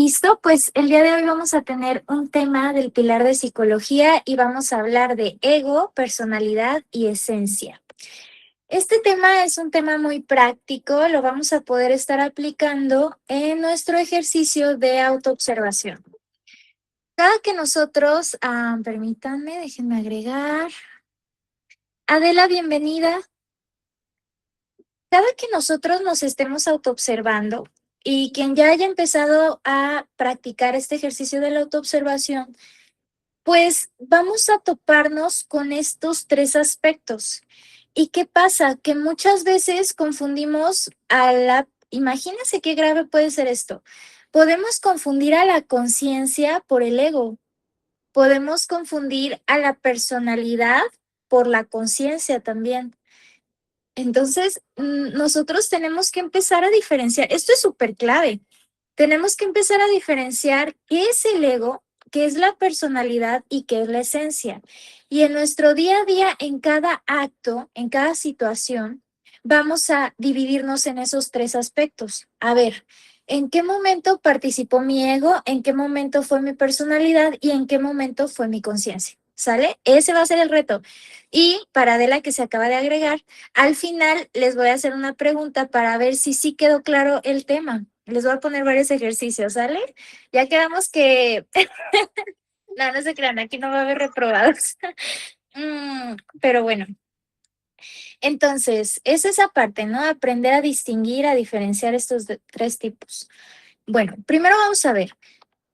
Listo, pues el día de hoy vamos a tener un tema del pilar de psicología y vamos a hablar de ego, personalidad y esencia. Este tema es un tema muy práctico, lo vamos a poder estar aplicando en nuestro ejercicio de autoobservación. Cada que nosotros, permítanme, déjenme agregar. Adela, bienvenida. Cada que nosotros nos estemos autoobservando y quien ya haya empezado a practicar este ejercicio de la autoobservación, pues vamos a toparnos con estos tres aspectos. ¿Y qué pasa? Que muchas veces confundimos imagínense qué grave puede ser esto. Podemos confundir a la conciencia por el ego. Podemos confundir a la personalidad por la conciencia también. Entonces, nosotros tenemos que empezar a diferenciar. Esto es súper clave. Tenemos que empezar a diferenciar qué es el ego, qué es la personalidad y qué es la esencia. Y en nuestro día a día, en cada acto, en cada situación, vamos a dividirnos en esos tres aspectos. A ver, ¿en qué momento participó mi ego? ¿En qué momento fue mi personalidad? ¿Y en qué momento fue mi conciencia? ¿Sale? Ese va a ser el reto. Y para Adela, que se acaba de agregar, al final les voy a hacer una pregunta para ver si sí quedó claro el tema. Les voy a poner varios ejercicios, ¿sale? Ya quedamos que... No, no se crean, aquí no va a haber reprobados. Pero bueno, entonces, es esa parte, ¿no? Aprender a distinguir, a diferenciar estos tres tipos. Bueno, primero vamos a ver.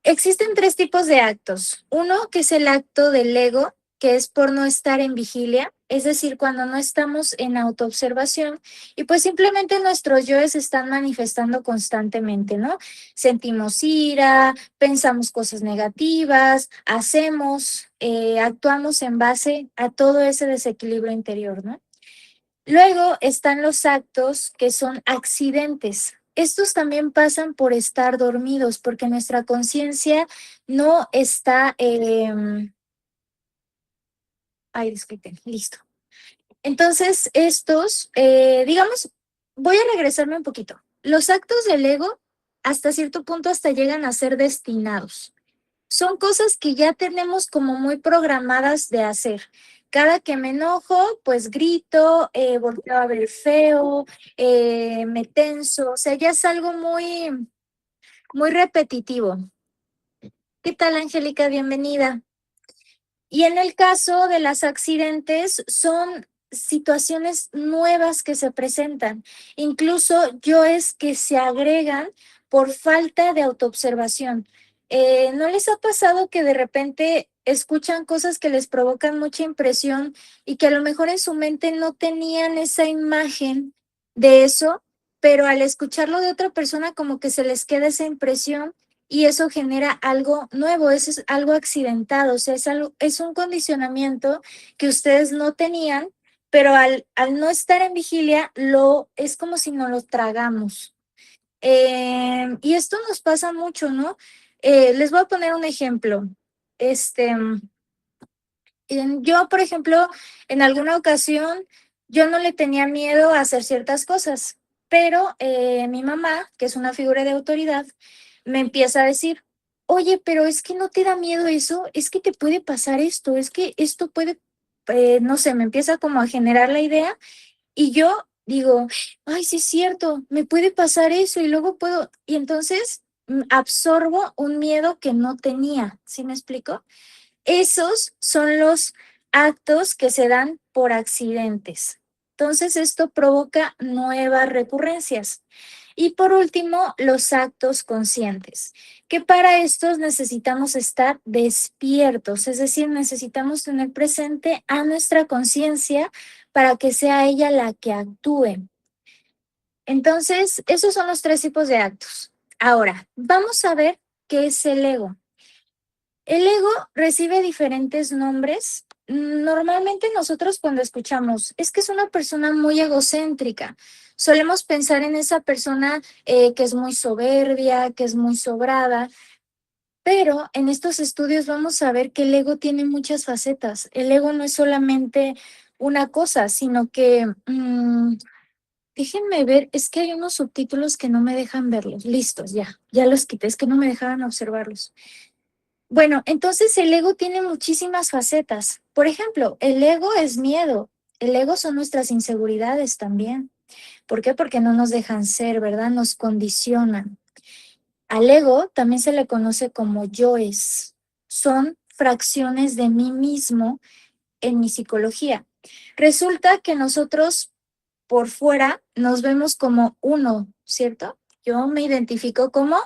Existen tres tipos de actos. Uno, que es el acto del ego, que es por no estar en vigilia, es decir, cuando no estamos en autoobservación y pues simplemente nuestros yoes se están manifestando constantemente, ¿no? Sentimos ira, pensamos cosas negativas, actuamos en base a todo ese desequilibrio interior, ¿no? Luego están los actos que son accidentes. Estos también pasan por estar dormidos, porque nuestra conciencia no está... Ay, disculpen, listo. Entonces, digamos, voy a regresarme un poquito. Los actos del ego, hasta cierto punto, hasta llegan a ser destinados. Son cosas que ya tenemos como muy programadas de hacer. Cada que me enojo, pues grito, volteo a ver feo, me tenso, o sea, ya es algo muy, muy repetitivo. ¿Qué tal, Angélica? Bienvenida. Y en el caso de los accidentes, son situaciones nuevas que se presentan, incluso yoes que se agregan por falta de autoobservación. ¿No les ha pasado que de repente escuchan cosas que les provocan mucha impresión y que a lo mejor en su mente no tenían esa imagen de eso, pero al escucharlo de otra persona como que se les queda esa impresión? Y eso genera algo nuevo, eso es algo accidentado, o sea, es un condicionamiento que ustedes no tenían, pero al no estar en vigilia, es como si nos lo tragamos. Y esto nos pasa mucho, ¿no? Les voy a poner un ejemplo. Este, yo, por ejemplo, en alguna ocasión, yo no le tenía miedo a hacer ciertas cosas, pero mi mamá, que es una figura de autoridad, me empieza a decir, oye, pero es que no te da miedo eso, es que te puede pasar esto, es que esto puede, no sé, me empieza como a generar la idea y yo digo, ay, sí es cierto, me puede pasar eso y luego y entonces absorbo un miedo que no tenía, ¿sí me explico? Esos son los actos que se dan por accidentes. Entonces, esto provoca nuevas recurrencias. Y por último, los actos conscientes, que para estos necesitamos estar despiertos, es decir, necesitamos tener presente a nuestra conciencia para que sea ella la que actúe. Entonces, esos son los tres tipos de actos. Ahora, vamos a ver qué es el ego. El ego recibe diferentes nombres. Normalmente nosotros cuando escuchamos, es que es una persona muy egocéntrica, solemos pensar en esa persona que es muy soberbia, que es muy sobrada, pero en estos estudios vamos a ver que el ego tiene muchas facetas. El ego no es solamente una cosa, sino que Déjenme ver, es que hay unos subtítulos que no me dejan verlos. Listos, ya los quité, es que no me dejaban observarlos. Bueno, entonces el ego tiene muchísimas facetas. Por ejemplo, el ego es miedo. El ego son nuestras inseguridades también. ¿Por qué? Porque no nos dejan ser, ¿verdad? Nos condicionan. Al ego también se le conoce como yoes. Son fracciones de mí mismo en mi psicología. Resulta que nosotros por fuera nos vemos como uno, ¿cierto? Yo me identifico como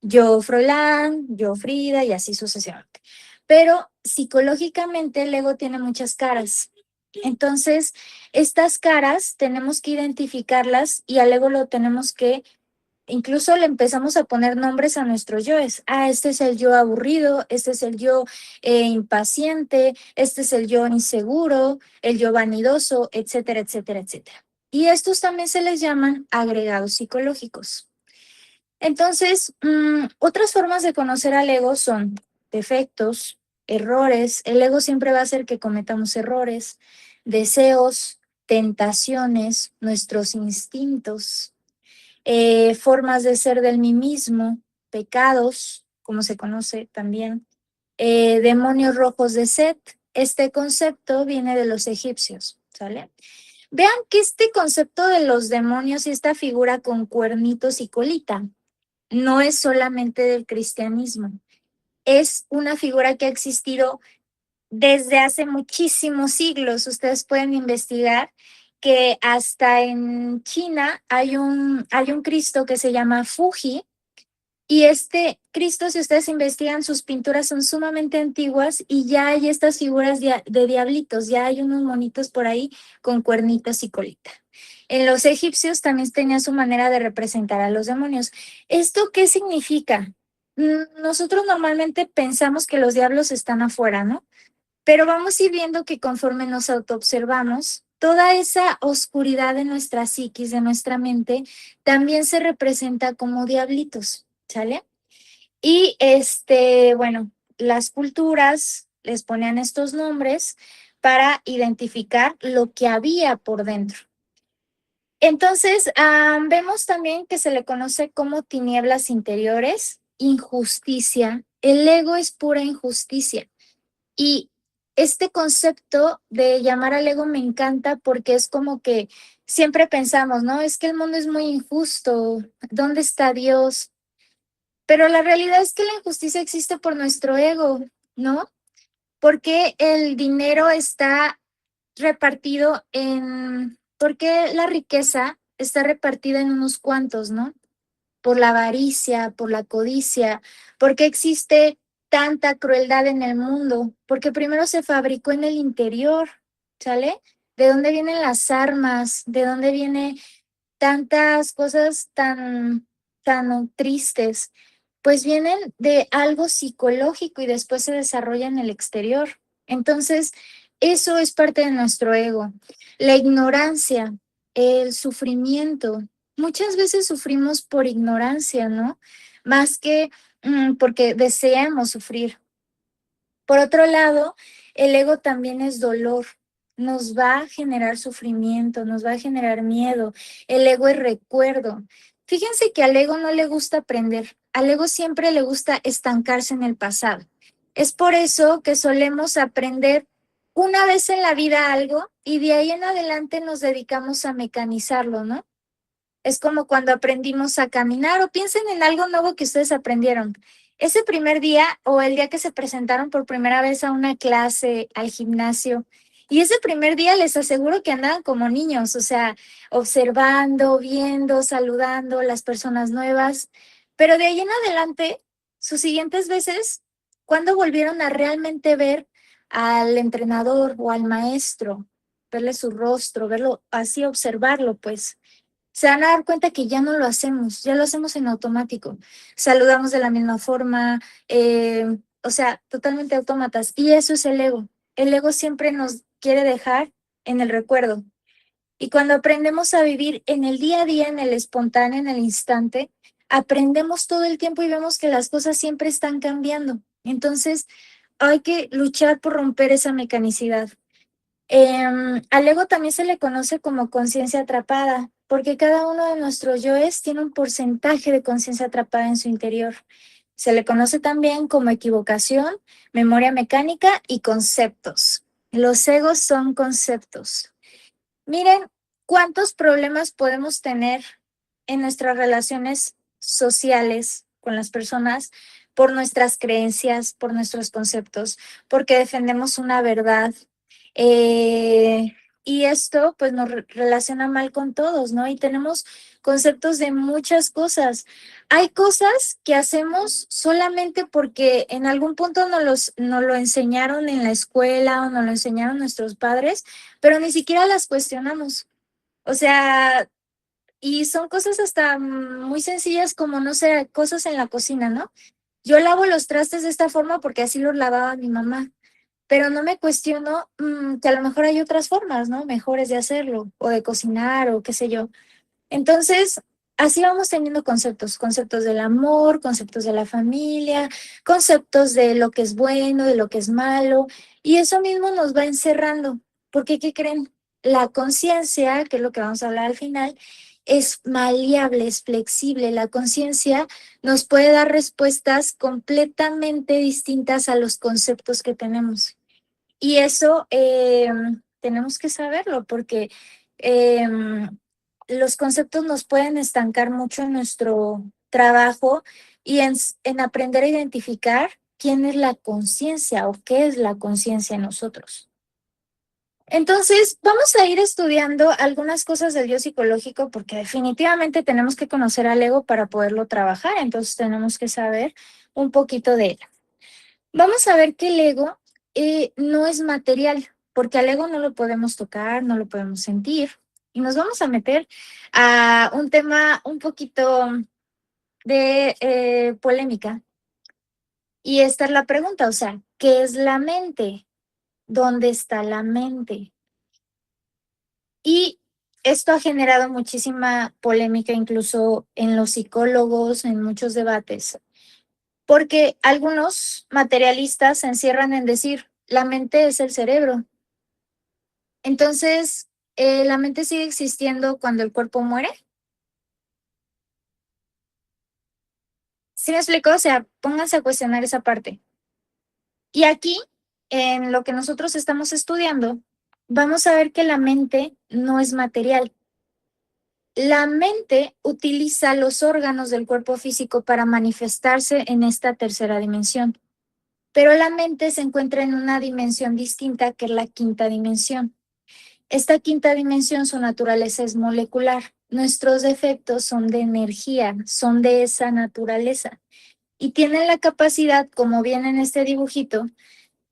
yo, Froilán, yo, Frida, y así sucesivamente. Pero psicológicamente el ego tiene muchas caras. Entonces, estas caras tenemos que identificarlas y al ego lo tenemos que, incluso le empezamos a poner nombres a nuestros yoes. Ah, este es el yo aburrido, este es el yo impaciente, este es el yo inseguro, el yo vanidoso, etcétera, etcétera, etcétera. Y estos también se les llaman agregados psicológicos. Entonces, otras formas de conocer al ego son defectos, errores. El ego siempre va a hacer que cometamos errores, deseos, tentaciones, nuestros instintos, formas de ser del mí mismo, pecados, como se conoce también, demonios rojos de Set. Este concepto viene de los egipcios, ¿sale? Vean que este concepto de los demonios y esta figura con cuernitos y colita no es solamente del cristianismo, es una figura que ha existido desde hace muchísimos siglos. Ustedes pueden investigar que hasta en China hay un Cristo que se llama Fuji, y este Cristo, si ustedes investigan, sus pinturas son sumamente antiguas y ya hay estas figuras de diablitos, ya hay unos monitos por ahí con cuernitos y colita. En los egipcios también tenía su manera de representar a los demonios. ¿Esto qué significa? Nosotros normalmente pensamos que los diablos están afuera, ¿no? Pero vamos a ir viendo que conforme nos autoobservamos, toda esa oscuridad de nuestra psiquis, de nuestra mente, también se representa como diablitos, ¿sale? Y bueno, las culturas les ponían estos nombres para identificar lo que había por dentro. Entonces, vemos también que se le conoce como tinieblas interiores, injusticia. El ego es pura injusticia. Y este concepto de llamar al ego me encanta porque es como que siempre pensamos, ¿no? Es que el mundo es muy injusto, ¿dónde está Dios? Pero la realidad es que la injusticia existe por nuestro ego, ¿no? Porque el dinero está repartido porque la riqueza está repartida en unos cuantos, ¿no? Por la avaricia, por la codicia, porque existe tanta crueldad en el mundo, porque primero se fabricó en el interior, ¿sale? ¿De dónde vienen las armas? ¿De dónde vienen tantas cosas tan tristes? Pues vienen de algo psicológico y después se desarrolla en el exterior. Entonces, eso es parte de nuestro ego. La ignorancia, el sufrimiento. Muchas veces sufrimos por ignorancia, ¿no? Más que porque deseamos sufrir. Por otro lado, el ego también es dolor. Nos va a generar sufrimiento, nos va a generar miedo. El ego es recuerdo. Fíjense que al ego no le gusta aprender. Al ego siempre le gusta estancarse en el pasado. Es por eso que solemos aprender una vez en la vida algo y de ahí en adelante nos dedicamos a mecanizarlo, ¿no? Es como cuando aprendimos a caminar o piensen en algo nuevo que ustedes aprendieron. Ese primer día o el día que se presentaron por primera vez a una clase, al gimnasio, y ese primer día les aseguro que andaban como niños, o sea, observando, viendo, saludando a las personas nuevas, pero de ahí en adelante, sus siguientes veces, cuando volvieron a realmente ver al entrenador o al maestro, verle su rostro, verlo así, observarlo, pues se van a dar cuenta que ya no lo hacemos, ya lo hacemos en automático. Saludamos de la misma forma, o sea, totalmente autómatas. Y eso es el ego. El ego siempre nos quiere dejar en el recuerdo. Y cuando aprendemos a vivir en el día a día, en el espontáneo, en el instante, aprendemos todo el tiempo y vemos que las cosas siempre están cambiando. Entonces, hay que luchar por romper esa mecanicidad. Al ego también se le conoce como conciencia atrapada. porque cada uno de nuestros yoes tiene un porcentaje de conciencia atrapada en su interior. Se le conoce también como equivocación, memoria mecánica y conceptos. Los egos son conceptos. Miren cuántos problemas podemos tener en nuestras relaciones sociales con las personas por nuestras creencias, por nuestros conceptos, porque defendemos una verdad. Eh, y esto pues nos relaciona mal con todos, ¿no? Y tenemos conceptos de muchas cosas. Hay cosas que hacemos solamente porque en algún punto nos lo enseñaron en la escuela o nos lo enseñaron nuestros padres, pero ni siquiera las cuestionamos. O sea, y son cosas hasta muy sencillas como, no sé, cosas en la cocina, ¿no? Yo lavo los trastes de esta forma porque así los lavaba mi mamá, pero no me cuestiono que a lo mejor hay otras formas, ¿no? Mejores de hacerlo o de cocinar o qué sé yo. Entonces, así vamos teniendo conceptos, conceptos del amor, conceptos de la familia, conceptos de lo que es bueno, de lo que es malo, y eso mismo nos va encerrando, porque ¿qué creen? La conciencia, que es lo que vamos a hablar al final, es maleable, es flexible. La conciencia nos puede dar respuestas completamente distintas a los conceptos que tenemos. Y eso tenemos que saberlo porque los conceptos nos pueden estancar mucho en nuestro trabajo y en aprender a identificar quién es la conciencia o qué es la conciencia en nosotros. Entonces, vamos a ir estudiando algunas cosas del yo psicológico porque definitivamente tenemos que conocer al ego para poderlo trabajar, entonces tenemos que saber un poquito de él. Vamos a ver que el ego no es material, porque al ego no lo podemos tocar, no lo podemos sentir. Y nos vamos a meter a un tema un poquito de polémica. Y esta es la pregunta, o sea, ¿qué es la mente? ¿Dónde está la mente? Y esto ha generado muchísima polémica incluso en los psicólogos, en muchos debates, porque algunos materialistas se encierran en decir, la mente es el cerebro. Entonces, ¿la mente sigue existiendo cuando el cuerpo muere? ¿Sí me explico? O sea, pónganse a cuestionar esa parte. Y aquí, en lo que nosotros estamos estudiando, vamos a ver que la mente no es material. La mente utiliza los órganos del cuerpo físico para manifestarse en esta tercera dimensión, pero la mente se encuentra en una dimensión distinta que es la quinta dimensión. Esta quinta dimensión, su naturaleza es molecular. Nuestros defectos son de energía, son de esa naturaleza y tienen la capacidad, como viene en este dibujito,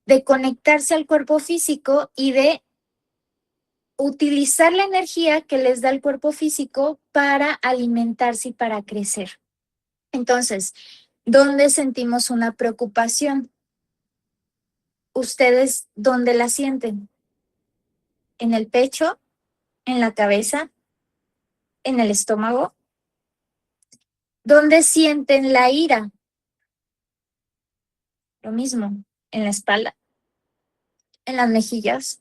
de conectarse al cuerpo físico y de utilizar la energía que les da el cuerpo físico para alimentarse y para crecer. Entonces, ¿dónde sentimos una preocupación? ¿Ustedes dónde la sienten? ¿En el pecho? ¿En la cabeza? ¿En el estómago? ¿Dónde sienten la ira? Lo mismo, en la espalda, en las mejillas.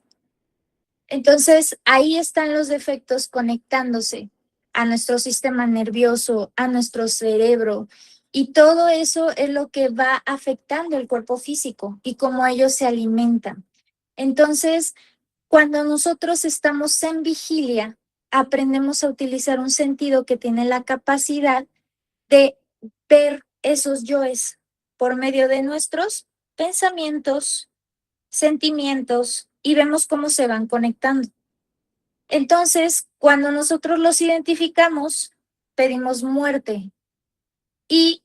Entonces, ahí están los defectos conectándose a nuestro sistema nervioso, a nuestro cerebro, y todo eso es lo que va afectando el cuerpo físico y cómo ellos se alimentan. Entonces, cuando nosotros estamos en vigilia, aprendemos a utilizar un sentido que tiene la capacidad de ver esos yoes por medio de nuestros pensamientos, sentimientos y vemos cómo se van conectando. Entonces, cuando nosotros los identificamos, pedimos muerte y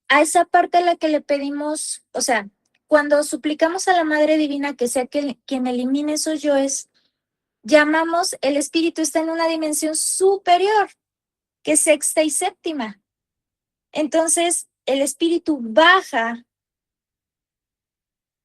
a esa parte a la que le pedimos, o sea, cuando suplicamos a la Madre Divina que sea quien elimine esos yoes, llamamos, el espíritu está en una dimensión superior, que es sexta y séptima. Entonces, el espíritu baja,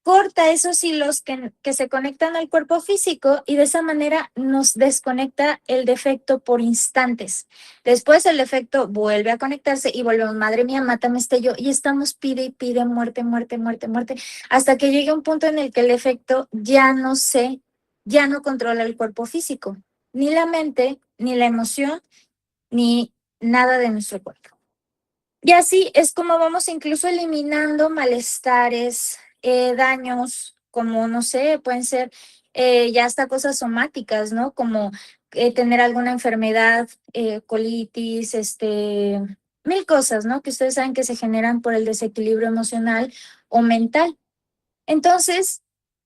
corta esos hilos que se conectan al cuerpo físico y de esa manera nos desconecta el defecto por instantes. Después el defecto vuelve a conectarse y volvemos, madre mía, mátame este yo. Y estamos pide y pide muerte, muerte, muerte, muerte, hasta que llegue un punto en el que el defecto ya no controla el cuerpo físico. ni la mente, ni la emoción, ni nada de nuestro cuerpo. Y así es como vamos incluso eliminando malestares, daños, como no sé, pueden ser ya hasta cosas somáticas, ¿no? Como tener alguna enfermedad, colitis, mil cosas, ¿no? Que ustedes saben que se generan por el desequilibrio emocional o mental. Entonces,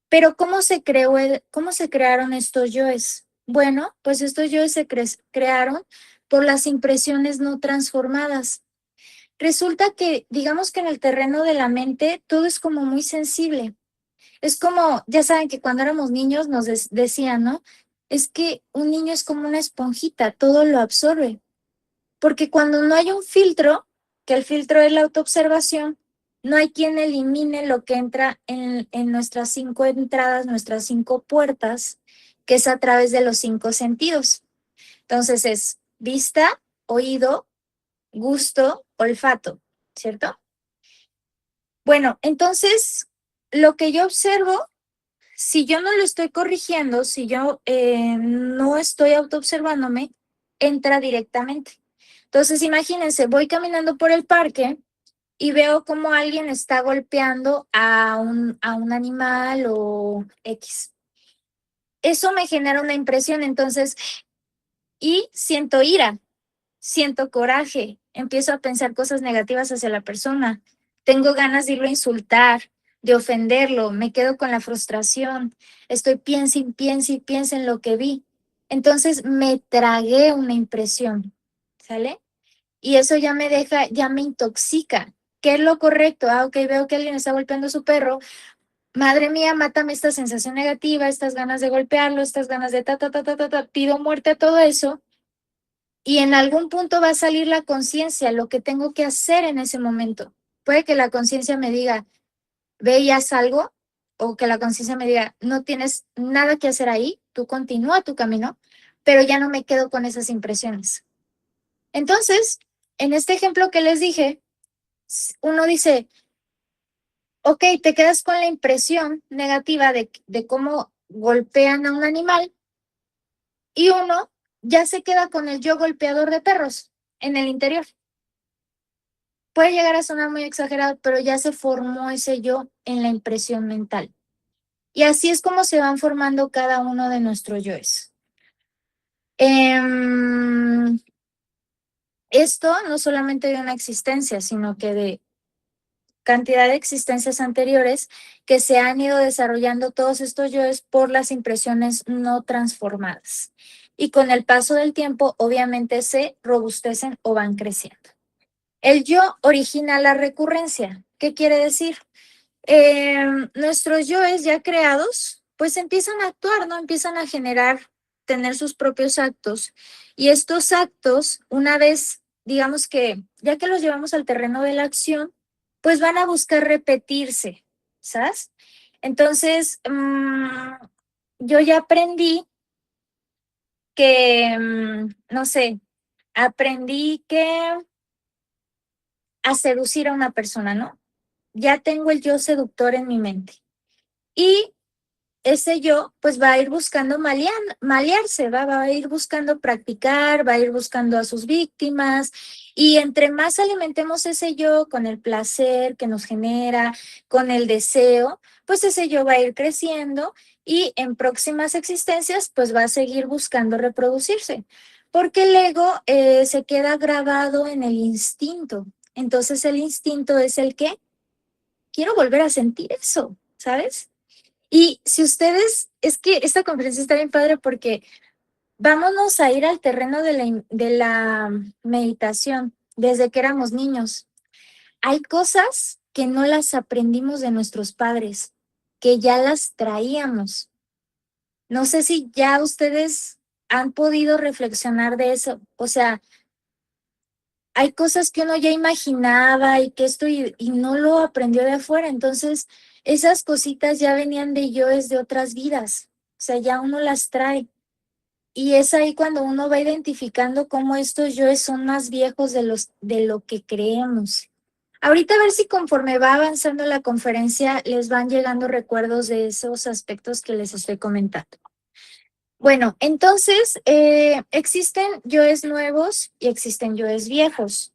pero cómo se crearon estos yoes? Bueno, pues estos yoes se crearon por las impresiones no transformadas. Resulta que, digamos que en el terreno de la mente, todo es como muy sensible. Es como, ya saben que cuando éramos niños nos decían, ¿no? Es que un niño es como una esponjita, todo lo absorbe. Porque cuando no hay un filtro, que el filtro es la autoobservación, no hay quien elimine lo que entra en nuestras 5 entradas, nuestras 5 puertas, que es a través de los 5 sentidos. Entonces es vista, oído, gusto, olfato, ¿cierto? Bueno, entonces lo que yo observo, si yo no lo estoy corrigiendo, si yo no estoy autoobservándome, entra directamente. Entonces, imagínense, voy caminando por el parque y veo como alguien está golpeando a un animal o X. Eso me genera una impresión, entonces, y siento ira, siento coraje, empiezo a pensar cosas negativas hacia la persona, tengo ganas de irlo a insultar, de ofenderlo, me quedo con la frustración, estoy piense y piense en lo que vi. Entonces me tragué una impresión, ¿sale? Y eso ya me deja, ya me intoxica. ¿Qué es lo correcto? Ah, ok, veo que alguien está golpeando a su perro. Madre mía, mátame esta sensación negativa, estas ganas de golpearlo, estas ganas de pido muerte a todo eso. Y en algún punto va a salir la conciencia, lo que tengo que hacer en ese momento. Puede que la conciencia me diga, ve y haz algo, o que la conciencia me diga, no tienes nada que hacer ahí, tú continúa tu camino, pero ya no me quedo con esas impresiones. Entonces, en este ejemplo que les dije, uno dice, ok, te quedas con la impresión negativa de cómo golpean a un animal y uno ya se queda con el yo golpeador de perros en el interior. Puede llegar a sonar muy exagerado, pero ya se formó ese yo en la impresión mental. Y así es como se van formando cada uno de nuestros yoes. Esto no solamente de una existencia, sino que de cantidad de existencias anteriores que se han ido desarrollando todos estos yoes por las impresiones no transformadas. Y con el paso del tiempo, obviamente, se robustecen o van creciendo. El yo origina la recurrencia. ¿Qué quiere decir? Nuestros yoes ya creados, pues empiezan a actuar, ¿no? Empiezan a generar, tener sus propios actos. Y estos actos, una vez, digamos que ya que los llevamos al terreno de la acción, pues van a buscar repetirse, ¿sabes? Entonces, yo ya aprendí que, no sé, aprendí que a seducir a una persona, ¿no? Ya tengo el yo seductor en mi mente. Y ese yo pues va a ir buscando malearse, va a ir buscando practicar, va a ir buscando a sus víctimas y entre más alimentemos ese yo con el placer que nos genera, con el deseo, pues ese yo va a ir creciendo y en próximas existencias pues va a seguir buscando reproducirse, porque el ego se queda grabado en el instinto. Entonces el instinto es el que quiero volver a sentir eso, ¿sabes? Y si ustedes, es que esta conferencia está bien padre porque vámonos a ir al terreno de la meditación desde que éramos niños. Hay cosas que no las aprendimos de nuestros padres, que ya las traíamos. No sé si ya ustedes han podido reflexionar de eso. O sea, hay cosas que uno ya imaginaba y que y no lo aprendió de afuera. Entonces, esas cositas ya venían de yoes de otras vidas. O sea, ya uno las trae. Y es ahí cuando uno va identificando cómo estos yoes son más viejos de lo que creemos. Ahorita a ver si conforme va avanzando la conferencia les van llegando recuerdos de esos aspectos que les estoy comentando. Bueno, entonces existen yoes nuevos y existen yoes viejos.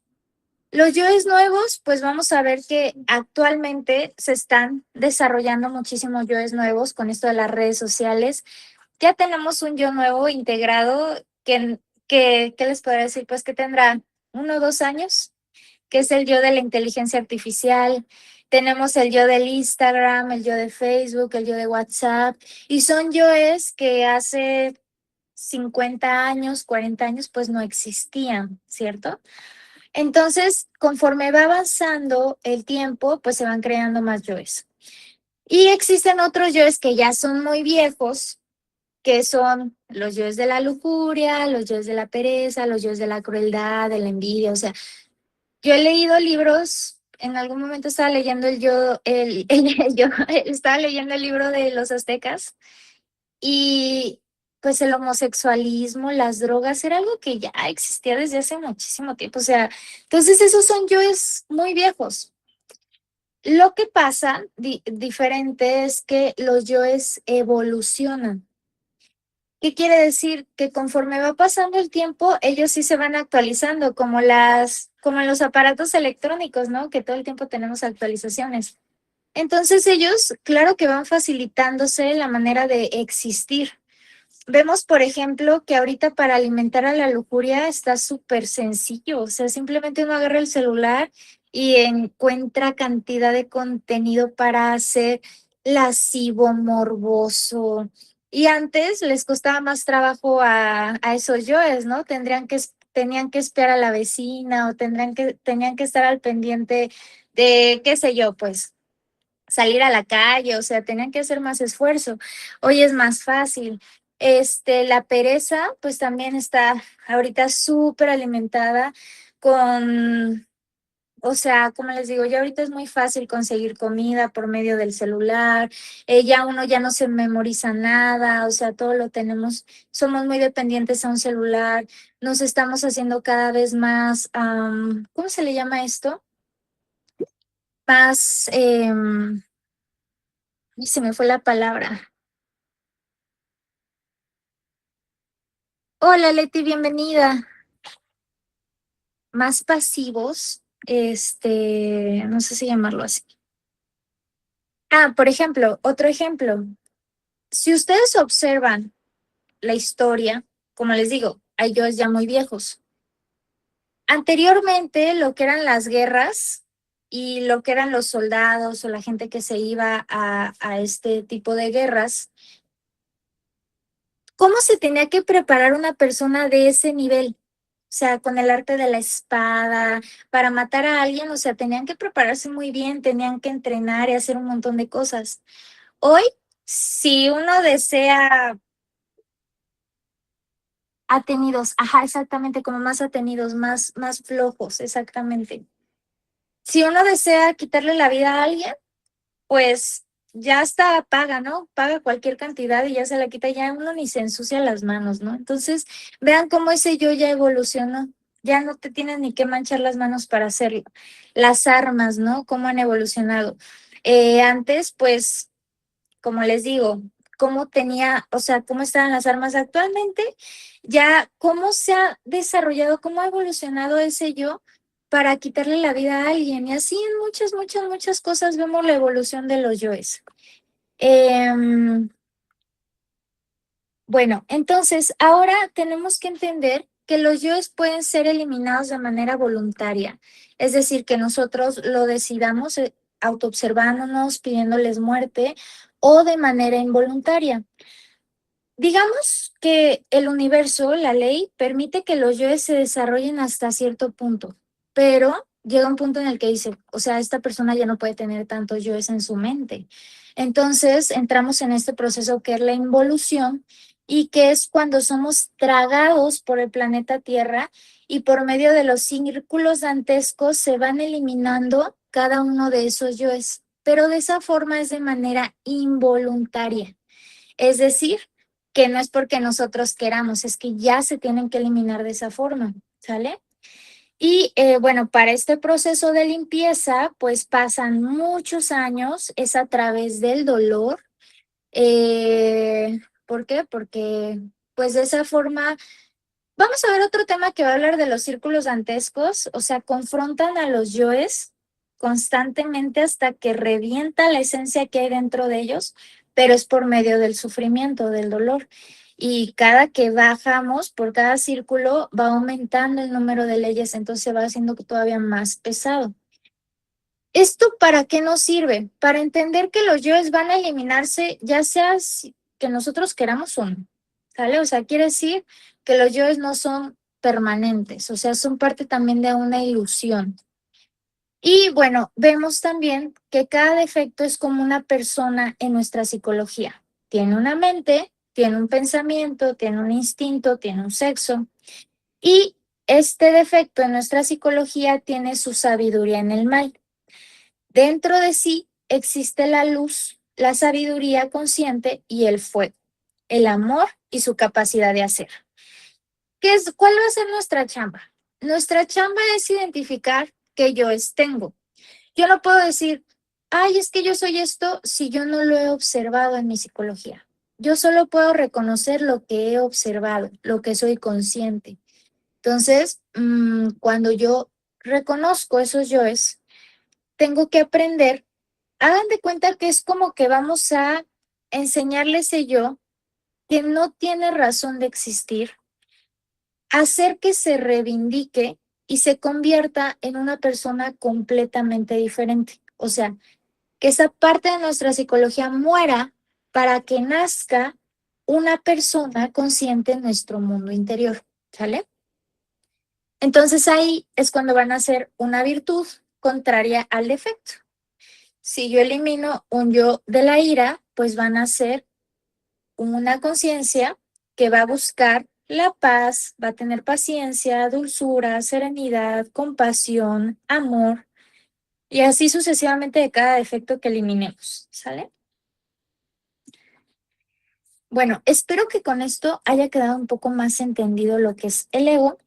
Los yoes nuevos, pues vamos a ver que actualmente se están desarrollando muchísimos yoes nuevos con esto de las redes sociales. Ya tenemos un yo nuevo integrado que ¿qué les podría decir? Pues que tendrá 1 o 2 años, que es el yo de la inteligencia artificial. Tenemos el yo del Instagram, el yo de Facebook, el yo de WhatsApp, y son yoes que hace 50 años, 40 años, pues no existían, ¿cierto? Entonces, conforme va avanzando el tiempo, pues se van creando más yoes. Y existen otros yoes que ya son muy viejos, que son los yoes de la lujuria, los yoes de la pereza, los yoes de la crueldad, de la envidia. O sea, yo he leído libros, en algún momento estaba leyendo estaba leyendo el libro de los aztecas y pues el homosexualismo, las drogas, era algo que ya existía desde hace muchísimo tiempo. O sea, entonces esos son yoes muy viejos. Lo que pasa diferente es que los yoes evolucionan. ¿Qué quiere decir? Que conforme va pasando el tiempo, ellos sí se van actualizando, como en los aparatos electrónicos, ¿no? Que todo el tiempo tenemos actualizaciones. Entonces ellos, claro que van facilitándose la manera de existir. Vemos, por ejemplo, que ahorita para alimentar a la lujuria está súper sencillo. O sea, simplemente uno agarra el celular y encuentra cantidad de contenido para hacer lascivo, morboso. Y antes les costaba más trabajo a esos yoes, ¿no? Tenían que espiar a la vecina o tenían que estar al pendiente de, qué sé yo, pues salir a la calle, o sea, tenían que hacer más esfuerzo. Hoy es más fácil. La pereza, pues también está ahorita súper alimentada con, o sea, como les digo, ya ahorita es muy fácil conseguir comida por medio del celular, ya uno ya no se memoriza nada, o sea, todo lo tenemos, somos muy dependientes a un celular, nos estamos haciendo cada vez más, ¿cómo se le llama esto? Más, y se me fue la palabra. Hola Leti, bienvenida. Más pasivos, no sé si llamarlo así. Por ejemplo, otro ejemplo. Si ustedes observan la historia, como les digo, hay yoes ya muy viejos. Anteriormente, lo que eran las guerras y lo que eran los soldados o la gente que se iba a este tipo de guerras, ¿cómo se tenía que preparar una persona de ese nivel? O sea, con el arte de la espada, para matar a alguien, o sea, tenían que prepararse muy bien, tenían que entrenar y hacer un montón de cosas. Hoy, si uno desea atenidos, ajá, exactamente, como más atenidos, más flojos, exactamente. Si uno desea quitarle la vida a alguien, pues ya está, paga, ¿no? Paga cualquier cantidad y ya se la quita, ya uno ni se ensucia las manos, ¿no? Entonces, vean cómo ese yo ya evolucionó. Ya no te tienes ni que manchar las manos para hacerlo. Las armas, ¿no? Cómo han evolucionado. Antes, pues, como les digo, cómo tenía, o sea, cómo estaban las armas actualmente, ya cómo se ha desarrollado, cómo ha evolucionado ese yo para quitarle la vida a alguien. Y así en muchas cosas vemos la evolución de los yoes. Bueno, entonces ahora tenemos que entender que los yoes pueden ser eliminados de manera voluntaria, es decir, que nosotros lo decidamos autoobservándonos, pidiéndoles muerte o de manera involuntaria. Digamos que el universo, la ley, permite que los yoes se desarrollen hasta cierto punto, pero llega un punto en el que dice, o sea, esta persona ya no puede tener tantos yoes en su mente. Entonces entramos en este proceso que es la involución y que es cuando somos tragados por el planeta Tierra y por medio de los círculos dantescos se van eliminando cada uno de esos yoes, pero de esa forma es de manera involuntaria. Es decir, que no es porque nosotros queramos, es que ya se tienen que eliminar de esa forma, ¿sale? Y bueno, para este proceso de limpieza, pues pasan muchos años, es a través del dolor. ¿Por qué? Porque pues de esa forma, vamos a ver otro tema que va a hablar de los círculos dantescos, o sea, confrontan a los yoes constantemente hasta que revienta la esencia que hay dentro de ellos, pero es por medio del sufrimiento, del dolor. Y cada que bajamos por cada círculo va aumentando el número de leyes, entonces va haciendo todavía más pesado. ¿Esto para qué nos sirve? Para entender que los yoes van a eliminarse, ya sea que nosotros queramos o no, ¿sale? O sea, quiere decir que los yoes no son permanentes, o sea, son parte también de una ilusión. Y bueno, vemos también que cada defecto es como una persona en nuestra psicología. Tiene una mente, tiene un pensamiento, tiene un instinto, tiene un sexo. Y este defecto en nuestra psicología tiene su sabiduría en el mal. Dentro de sí existe la luz, la sabiduría consciente y el fuego, el amor y su capacidad de hacer. ¿Cuál va a ser nuestra chamba? Nuestra chamba es identificar qué yo tengo. Yo no puedo decir, ay, es que yo soy esto si yo no lo he observado en mi psicología. Yo solo puedo reconocer lo que he observado, lo que soy consciente. Entonces, cuando yo reconozco esos yoes, tengo que aprender. Hagan de cuenta que es como que vamos a enseñarle ese yo que no tiene razón de existir, hacer que se reivindique y se convierta en una persona completamente diferente. O sea, que esa parte de nuestra psicología muera para que nazca una persona consciente en nuestro mundo interior, ¿sale? Entonces ahí es cuando van a ser una virtud contraria al defecto. Si yo elimino un yo de la ira, pues van a ser una conciencia que va a buscar la paz, va a tener paciencia, dulzura, serenidad, compasión, amor, y así sucesivamente de cada defecto que eliminemos, ¿sale? Bueno, espero que con esto haya quedado un poco más entendido lo que es el ego.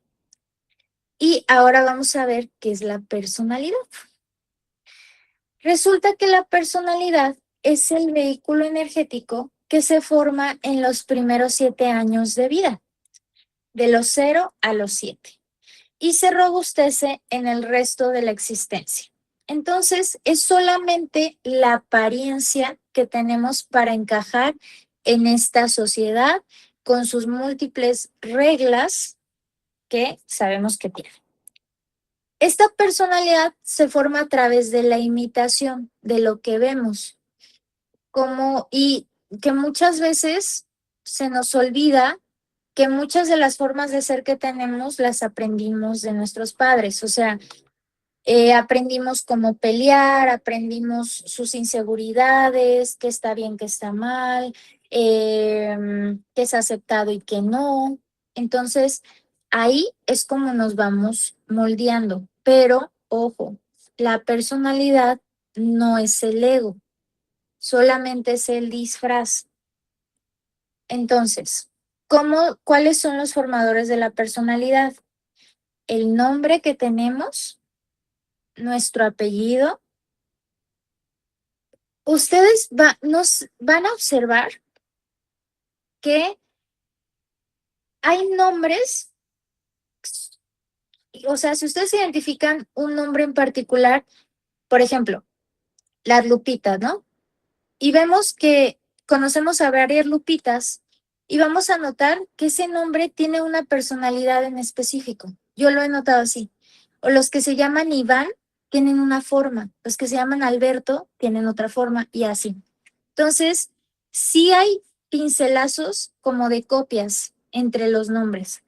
Y ahora vamos a ver qué es la personalidad. Resulta que la personalidad es el vehículo energético que se forma en los primeros 7 años de vida, de los 0 a los 7, y se robustece en el resto de la existencia. Entonces, es solamente la apariencia que tenemos para encajar en esta sociedad con sus múltiples reglas que sabemos que tiene. Esta personalidad se forma a través de la imitación de lo que vemos, y que muchas veces se nos olvida que muchas de las formas de ser que tenemos las aprendimos de nuestros padres, o sea, aprendimos cómo pelear, aprendimos sus inseguridades, qué está bien, qué está mal, qué es aceptado y qué no. Entonces, ahí es como nos vamos moldeando. Pero, ojo, la personalidad no es el ego, solamente es el disfraz. Entonces, ¿cuáles son los formadores de la personalidad? El nombre que tenemos, nuestro apellido. Ustedes nos van a observar que hay nombres, o sea, si ustedes identifican un nombre en particular, por ejemplo, las Lupitas, ¿no? Y vemos que conocemos a varias Lupitas y vamos a notar que ese nombre tiene una personalidad en específico. Yo lo he notado así. O los que se llaman Iván tienen una forma, los que se llaman Alberto tienen otra forma y así. Entonces, sí hay pincelazos como de copias entre los nombres.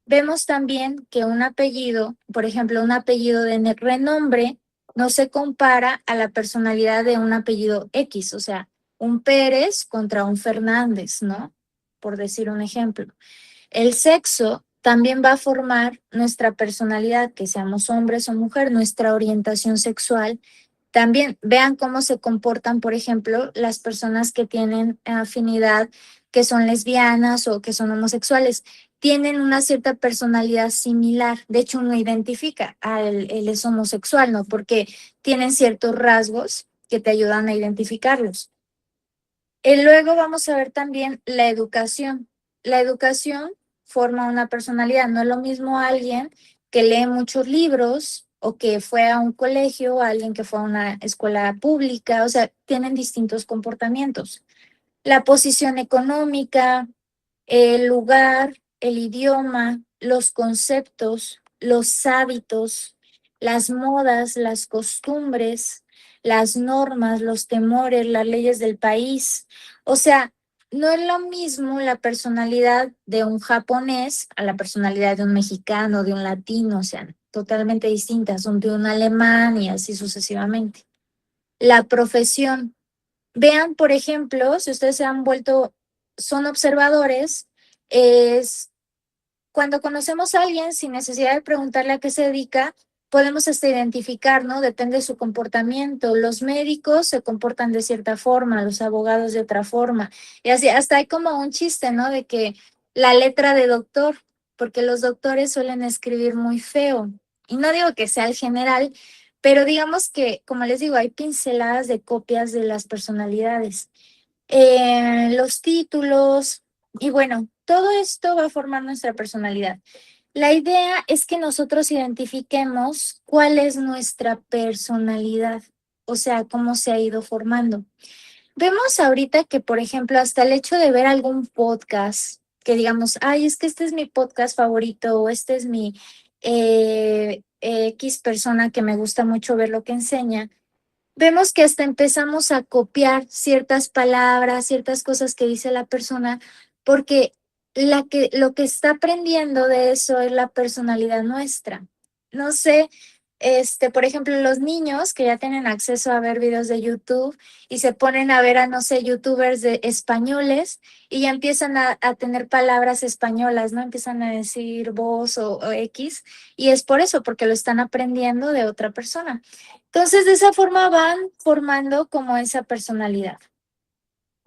Vemos también que un apellido, por ejemplo, un apellido de renombre, no se compara a la personalidad de un apellido X, o sea, un Pérez contra un Fernández, ¿no? Por decir un ejemplo. El sexo también va a formar nuestra personalidad, que seamos hombres o mujer, nuestra orientación sexual. También vean cómo se comportan, por ejemplo, las personas que tienen afinidad, que son lesbianas o que son homosexuales. Tienen una cierta personalidad similar. De hecho, uno identifica él es homosexual, ¿no? Porque tienen ciertos rasgos que te ayudan a identificarlos. Y luego vamos a ver también la educación. la educación forma una personalidad. No es lo mismo alguien que lee muchos libros o que fue a un colegio, o alguien que fue a una escuela pública, o sea, tienen distintos comportamientos. La posición económica, el lugar, el idioma, los conceptos, los hábitos, las modas, las costumbres, las normas, los temores, las leyes del país. O sea, no es lo mismo la personalidad de un japonés a la personalidad de un mexicano, de un latino, o sea, totalmente distintas, son de un alemán y así sucesivamente. La profesión. Vean, por ejemplo, si ustedes se han vuelto, son observadores, es cuando conocemos a alguien sin necesidad de preguntarle a qué se dedica, podemos hasta identificar, ¿no? Depende de su comportamiento. Los médicos se comportan de cierta forma, los abogados de otra forma. Y así, hasta hay como un chiste, ¿no? De que la letra de doctor, porque los doctores suelen escribir muy feo. Y no digo que sea el general, pero digamos que, como les digo, hay pinceladas de copias de las personalidades, los títulos, y bueno, todo esto va a formar nuestra personalidad. La idea es que nosotros identifiquemos cuál es nuestra personalidad, o sea, cómo se ha ido formando. Vemos ahorita que, por ejemplo, hasta el hecho de ver algún podcast, que digamos, ay, es que este es mi podcast favorito o este es mi X persona que me gusta mucho ver lo que enseña, vemos que hasta empezamos a copiar ciertas palabras, ciertas cosas que dice la persona, porque lo que está aprendiendo de eso es la personalidad nuestra. No sé, por ejemplo, los niños que ya tienen acceso a ver videos de YouTube y se ponen a ver a, no sé, youtubers de españoles y ya empiezan a tener palabras españolas, ¿no? Empiezan a decir voz o X, y es por eso, porque lo están aprendiendo de otra persona. Entonces, de esa forma van formando como esa personalidad.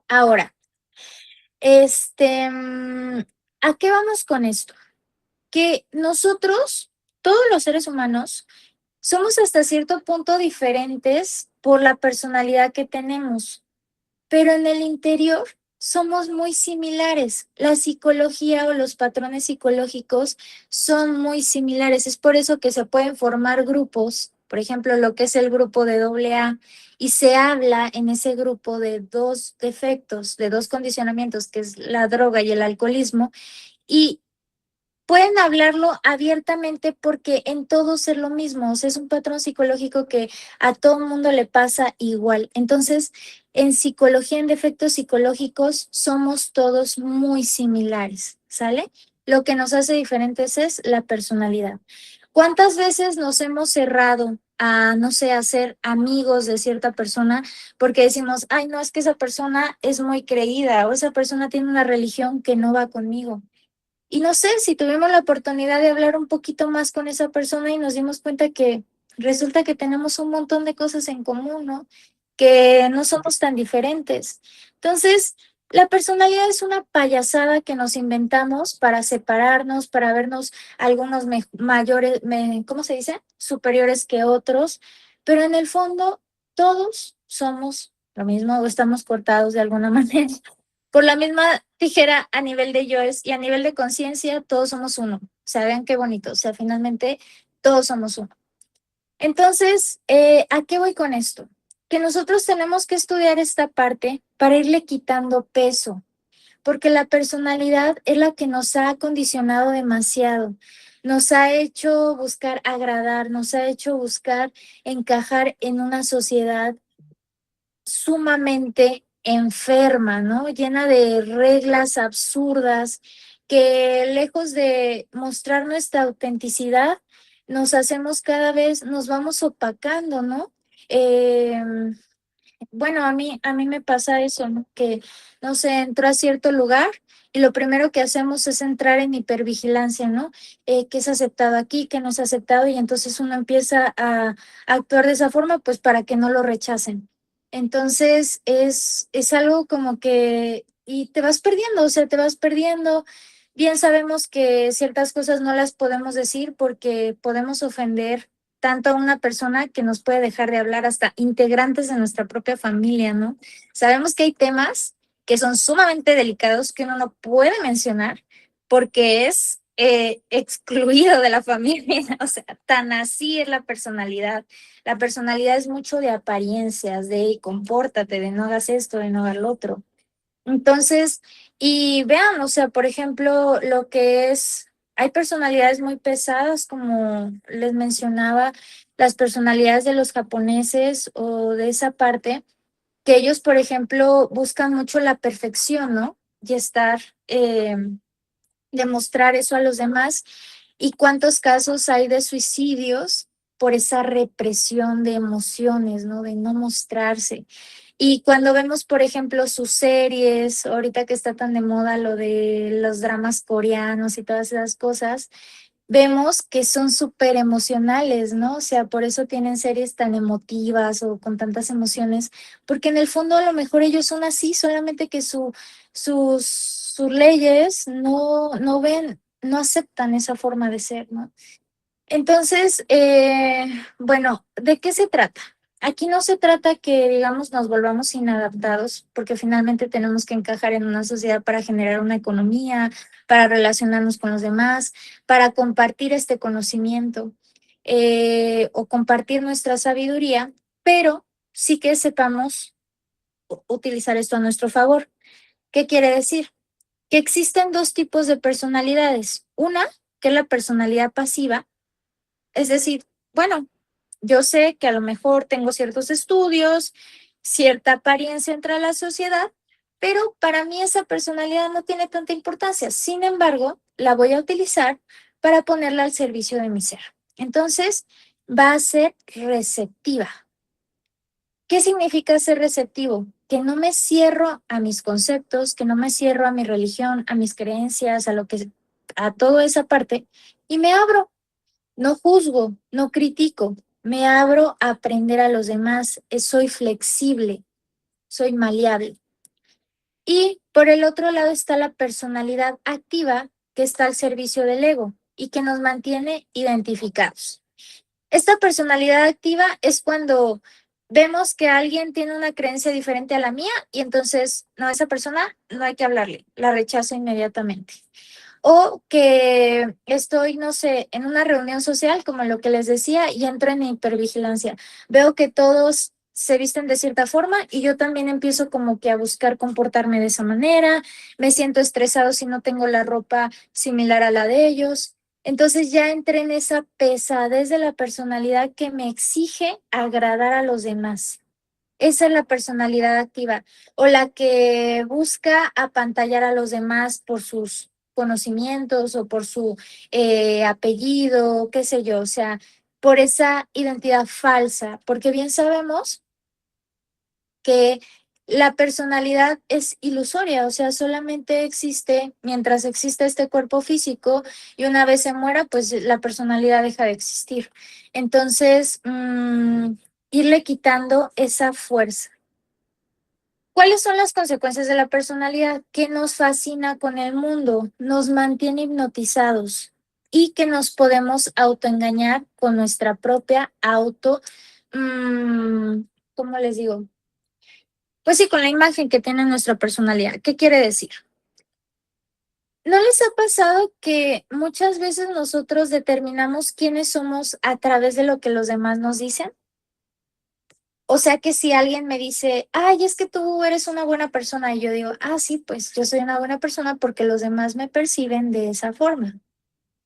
Ahora, este, mm, ¿a qué vamos con esto? Que nosotros, todos los seres humanos, somos hasta cierto punto diferentes por la personalidad que tenemos, pero en el interior somos muy similares. La psicología o los patrones psicológicos son muy similares. Es por eso que se pueden formar grupos, por ejemplo, lo que es el grupo de AA, y se habla en ese grupo de dos defectos, de dos condicionamientos, que es la droga y el alcoholismo, y pueden hablarlo abiertamente porque en todos es lo mismo, o sea, es un patrón psicológico que a todo mundo le pasa igual. Entonces, en psicología, en defectos psicológicos, somos todos muy similares, ¿sale? Lo que nos hace diferentes es la personalidad. ¿Cuántas veces nos hemos cerrado a, no sé, a ser amigos de cierta persona porque decimos, ay, no, es que esa persona es muy creída o esa persona tiene una religión que no va conmigo? Y no sé, si tuvimos la oportunidad de hablar un poquito más con esa persona y nos dimos cuenta que resulta que tenemos un montón de cosas en común, ¿no? Que no somos tan diferentes. Entonces, la personalidad es una payasada que nos inventamos para separarnos, para vernos algunos mayores, ¿cómo se dice? Superiores que otros, pero en el fondo todos somos lo mismo o estamos cortados de alguna manera por la misma tijera a nivel de yoes y a nivel de conciencia, todos somos uno. O sea, vean qué bonito. O sea, finalmente todos somos uno. Entonces, ¿a qué voy con esto? Que nosotros tenemos que estudiar esta parte para irle quitando peso, porque la personalidad es la que nos ha condicionado demasiado. Nos ha hecho buscar agradar, nos ha hecho buscar encajar en una sociedad sumamente enferma, ¿no? Llena de reglas absurdas que lejos de mostrar nuestra autenticidad, nos hacemos cada vez, nos vamos opacando, ¿no? Eh, bueno, a mí me pasa eso, ¿no? Que, no sé, entro a cierto lugar y lo primero que hacemos es entrar en hipervigilancia, ¿no? ¿Qué es aceptado aquí, qué no es aceptado? Y entonces uno empieza a actuar de esa forma, pues para que no lo rechacen. Entonces es algo como que, y te vas perdiendo, o sea, te vas perdiendo. Bien sabemos que ciertas cosas no las podemos decir porque podemos ofender tanto a una persona que nos puede dejar de hablar, hasta integrantes de nuestra propia familia, ¿no? Sabemos que hay temas que son sumamente delicados, que uno no puede mencionar porque es excluido de la familia. O sea, tan así es la personalidad. La personalidad es mucho de apariencias, de compórtate, de no hagas esto, de no hagas lo otro. Entonces, y vean, o sea, por ejemplo, lo que es, hay personalidades muy pesadas, como les mencionaba, las personalidades de los japoneses o de esa parte, que ellos, por ejemplo, buscan mucho la perfección, ¿no? Y estar, demostrar eso a los demás. ¿Y cuántos casos hay de suicidios por esa represión de emociones, ¿no? De no mostrarse. Y cuando vemos, por ejemplo, sus series, ahorita que está tan de moda lo de los dramas coreanos y todas esas cosas, vemos que son súper emocionales, ¿no? O sea, por eso tienen series tan emotivas o con tantas emociones, porque en el fondo a lo mejor ellos son así, solamente que sus leyes no ven, no aceptan esa forma de ser, ¿no? Entonces, bueno, ¿de qué se trata? Aquí no se trata que, digamos, nos volvamos inadaptados, porque finalmente tenemos que encajar en una sociedad para generar una economía, para relacionarnos con los demás, para compartir este conocimiento o compartir nuestra sabiduría, pero sí que sepamos utilizar esto a nuestro favor. ¿Qué quiere decir? Que existen dos tipos de personalidades. Una, que es la personalidad pasiva, es decir, bueno, yo sé que a lo mejor tengo ciertos estudios, cierta apariencia entre la sociedad, pero para mí esa personalidad no tiene tanta importancia. Sin embargo, la voy a utilizar para ponerla al servicio de mi ser. Entonces, va a ser receptiva. ¿Qué significa ser receptivo? Que no me cierro a mis conceptos, que no me cierro a mi religión, a mis creencias, a toda esa parte, y me abro. No juzgo, no critico, me abro a aprender a los demás, soy flexible, soy maleable. Y por el otro lado está la personalidad activa, que está al servicio del ego y que nos mantiene identificados. Esta personalidad activa es cuando vemos que alguien tiene una creencia diferente a la mía y entonces, no, esa persona no hay que hablarle, la rechazo inmediatamente. O que estoy, no sé, en una reunión social, como lo que les decía, y entro en hipervigilancia. Veo que todos se visten de cierta forma y yo también empiezo como que a buscar comportarme de esa manera. Me siento estresado si no tengo la ropa similar a la de ellos. Entonces ya entré en esa pesadez de la personalidad que me exige agradar a los demás. Esa es la personalidad activa o la que busca apantallar a los demás por sus conocimientos o por su apellido, qué sé yo, o sea, por esa identidad falsa, porque bien sabemos que la personalidad es ilusoria, o sea, solamente existe mientras existe este cuerpo físico y una vez se muera, pues la personalidad deja de existir. Entonces, irle quitando esa fuerza. ¿Cuáles son las consecuencias de la personalidad? Que nos fascina con el mundo, nos mantiene hipnotizados y que nos podemos autoengañar con nuestra propia ¿cómo les digo? Pues sí, con la imagen que tiene nuestra personalidad. ¿Qué quiere decir? ¿No les ha pasado que muchas veces nosotros determinamos quiénes somos a través de lo que los demás nos dicen? O sea que si alguien me dice, ay, es que tú eres una buena persona, y yo digo, ah, sí, pues yo soy una buena persona porque los demás me perciben de esa forma.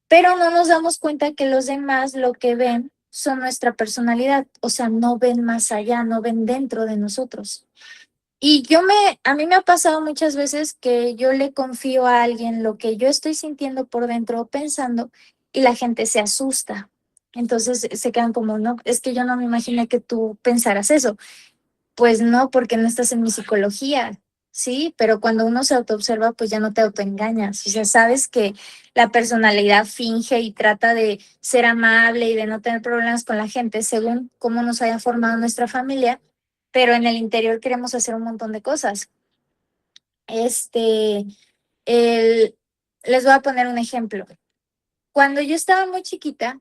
Pero no nos damos cuenta que los demás lo que ven son nuestra personalidad, o sea, no ven más allá, no ven dentro de nosotros. Y a mí me ha pasado muchas veces que yo le confío a alguien lo que yo estoy sintiendo por dentro o pensando y la gente se asusta. Entonces se quedan como, no, es que yo no me imaginé que tú pensaras eso. Pues no, porque no estás en mi psicología, ¿sí? Pero cuando uno se autoobserva, pues ya no te autoengañas. O sea, sabes que la personalidad finge y trata de ser amable y de no tener problemas con la gente según cómo nos haya formado nuestra familia, pero en el interior queremos hacer un montón de cosas. Este, el, Les voy a poner un ejemplo. Cuando yo estaba muy chiquita,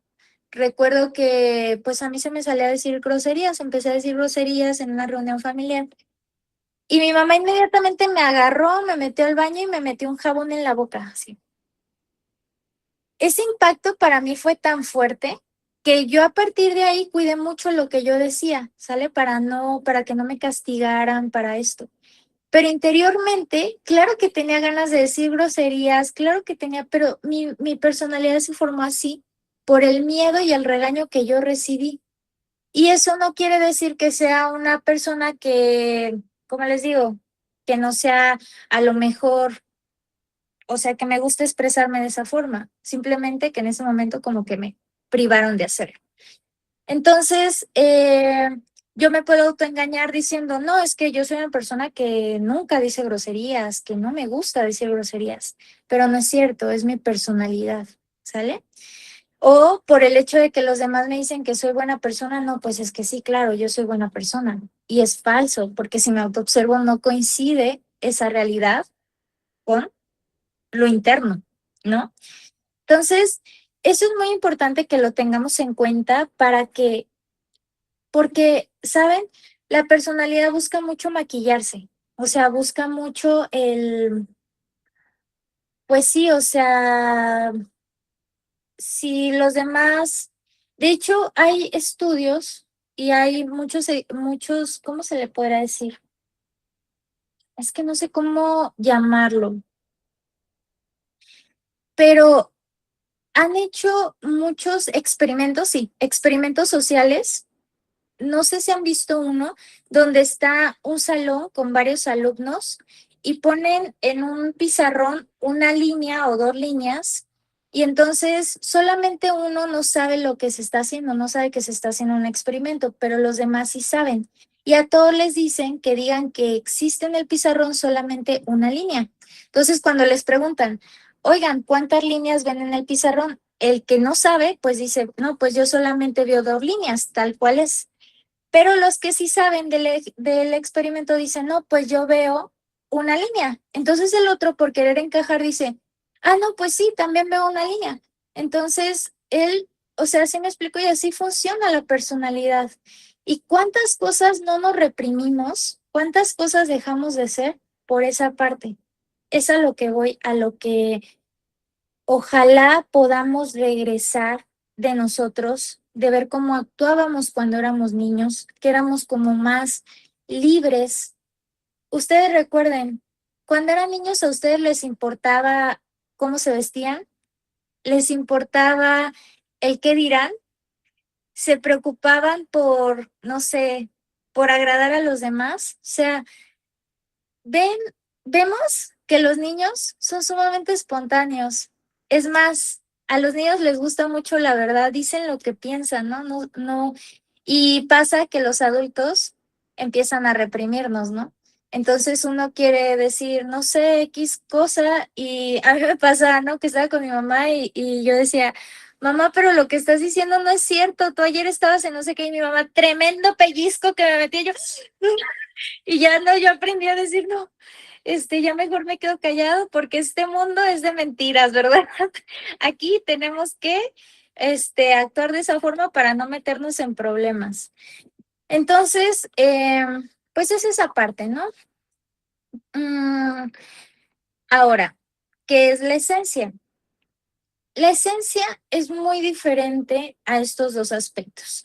recuerdo que pues a mí se me salía a decir groserías, empecé a decir groserías en una reunión familiar Y mi mamá inmediatamente me agarró, me metió al baño y me metió un jabón en la boca, así. Ese impacto para mí fue tan fuerte que yo a partir de ahí cuidé mucho lo que yo decía, ¿sale? Para que no me castigaran para esto. Pero interiormente, claro que tenía ganas de decir groserías, claro que tenía, pero mi personalidad se formó así por el miedo y el regaño que yo recibí. Y eso no quiere decir que sea una persona que, como les digo, que no sea a lo mejor, o sea, que me gusta expresarme de esa forma, simplemente que en ese momento como que me privaron de hacerlo. Entonces, yo me puedo autoengañar diciendo, no, es que yo soy una persona que nunca dice groserías, que no me gusta decir groserías, pero no es cierto, es mi personalidad, ¿sale? O por el hecho de que los demás me dicen que soy buena persona, no, pues es que sí, claro, yo soy buena persona. Y es falso, porque si me autoobservo no coincide esa realidad con lo interno, ¿no? Entonces, eso es muy importante que lo tengamos en cuenta para que, porque, ¿saben? La personalidad busca mucho maquillarse, o sea, busca mucho pues sí, o sea, si los demás, de hecho, hay estudios y hay muchos, ¿cómo se le podrá decir? Es que no sé cómo llamarlo, pero han hecho muchos experimentos, sí, experimentos sociales. No sé si han visto uno donde está un salón con varios alumnos y ponen en un pizarrón una línea o dos líneas y entonces solamente uno no sabe lo que se está haciendo, no sabe que se está haciendo un experimento, pero los demás sí saben. Y a todos les dicen que digan que existe en el pizarrón solamente una línea. Entonces, cuando les preguntan, oigan, ¿cuántas líneas ven en el pizarrón? El que no sabe, pues dice, no, pues yo solamente veo dos líneas, tal cual es. Pero los que sí saben del experimento dicen, no, pues yo veo una línea. Entonces el otro, por querer encajar, dice, ah, no, pues sí, también veo una línea. Entonces él, o sea, así me explico y así funciona la personalidad. ¿Y cuántas cosas no nos reprimimos? ¿Cuántas cosas dejamos de ser por esa parte? Es a lo que voy, a lo que ojalá podamos regresar de nosotros, de ver cómo actuábamos cuando éramos niños, que éramos como más libres. Ustedes recuerden, cuando eran niños a ustedes les importaba cómo se vestían, les importaba el qué dirán, se preocupaban por, no sé, por agradar a los demás. O sea, ven, vemos que los niños son sumamente espontáneos. Es más, a los niños les gusta mucho la verdad, dicen lo que piensan, ¿no? No, no. Y pasa que los adultos empiezan a reprimirnos, ¿no? Entonces uno quiere decir, no sé, X cosa, y a mí me pasa, ¿no? Que estaba con mi mamá y yo decía, mamá, pero lo que estás diciendo no es cierto, tú ayer estabas en no sé qué, y mi mamá, tremendo pellizco que me metí yo. Y ya no, yo aprendí a decir, no, ya mejor me quedo callado porque este mundo es de mentiras, ¿verdad? Aquí tenemos que, actuar de esa forma para no meternos en problemas. Entonces, pues es esa parte, ¿no? Mm, ahora, ¿qué es la esencia? La esencia es muy diferente a estos dos aspectos.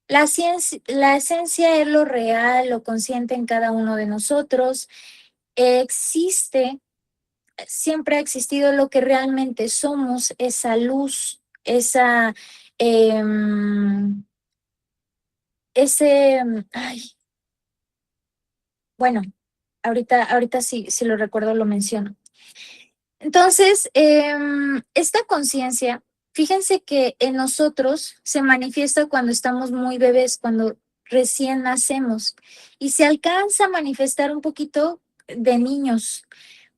La esencia es lo real, lo consciente en cada uno de nosotros. Existe, siempre ha existido lo que realmente somos, esa luz, em, ay, bueno, ahorita sí, si lo recuerdo lo menciono. Entonces, esta conciencia, fíjense que en nosotros se manifiesta cuando estamos muy bebés, cuando recién nacemos, y se alcanza a manifestar un poquito de niños.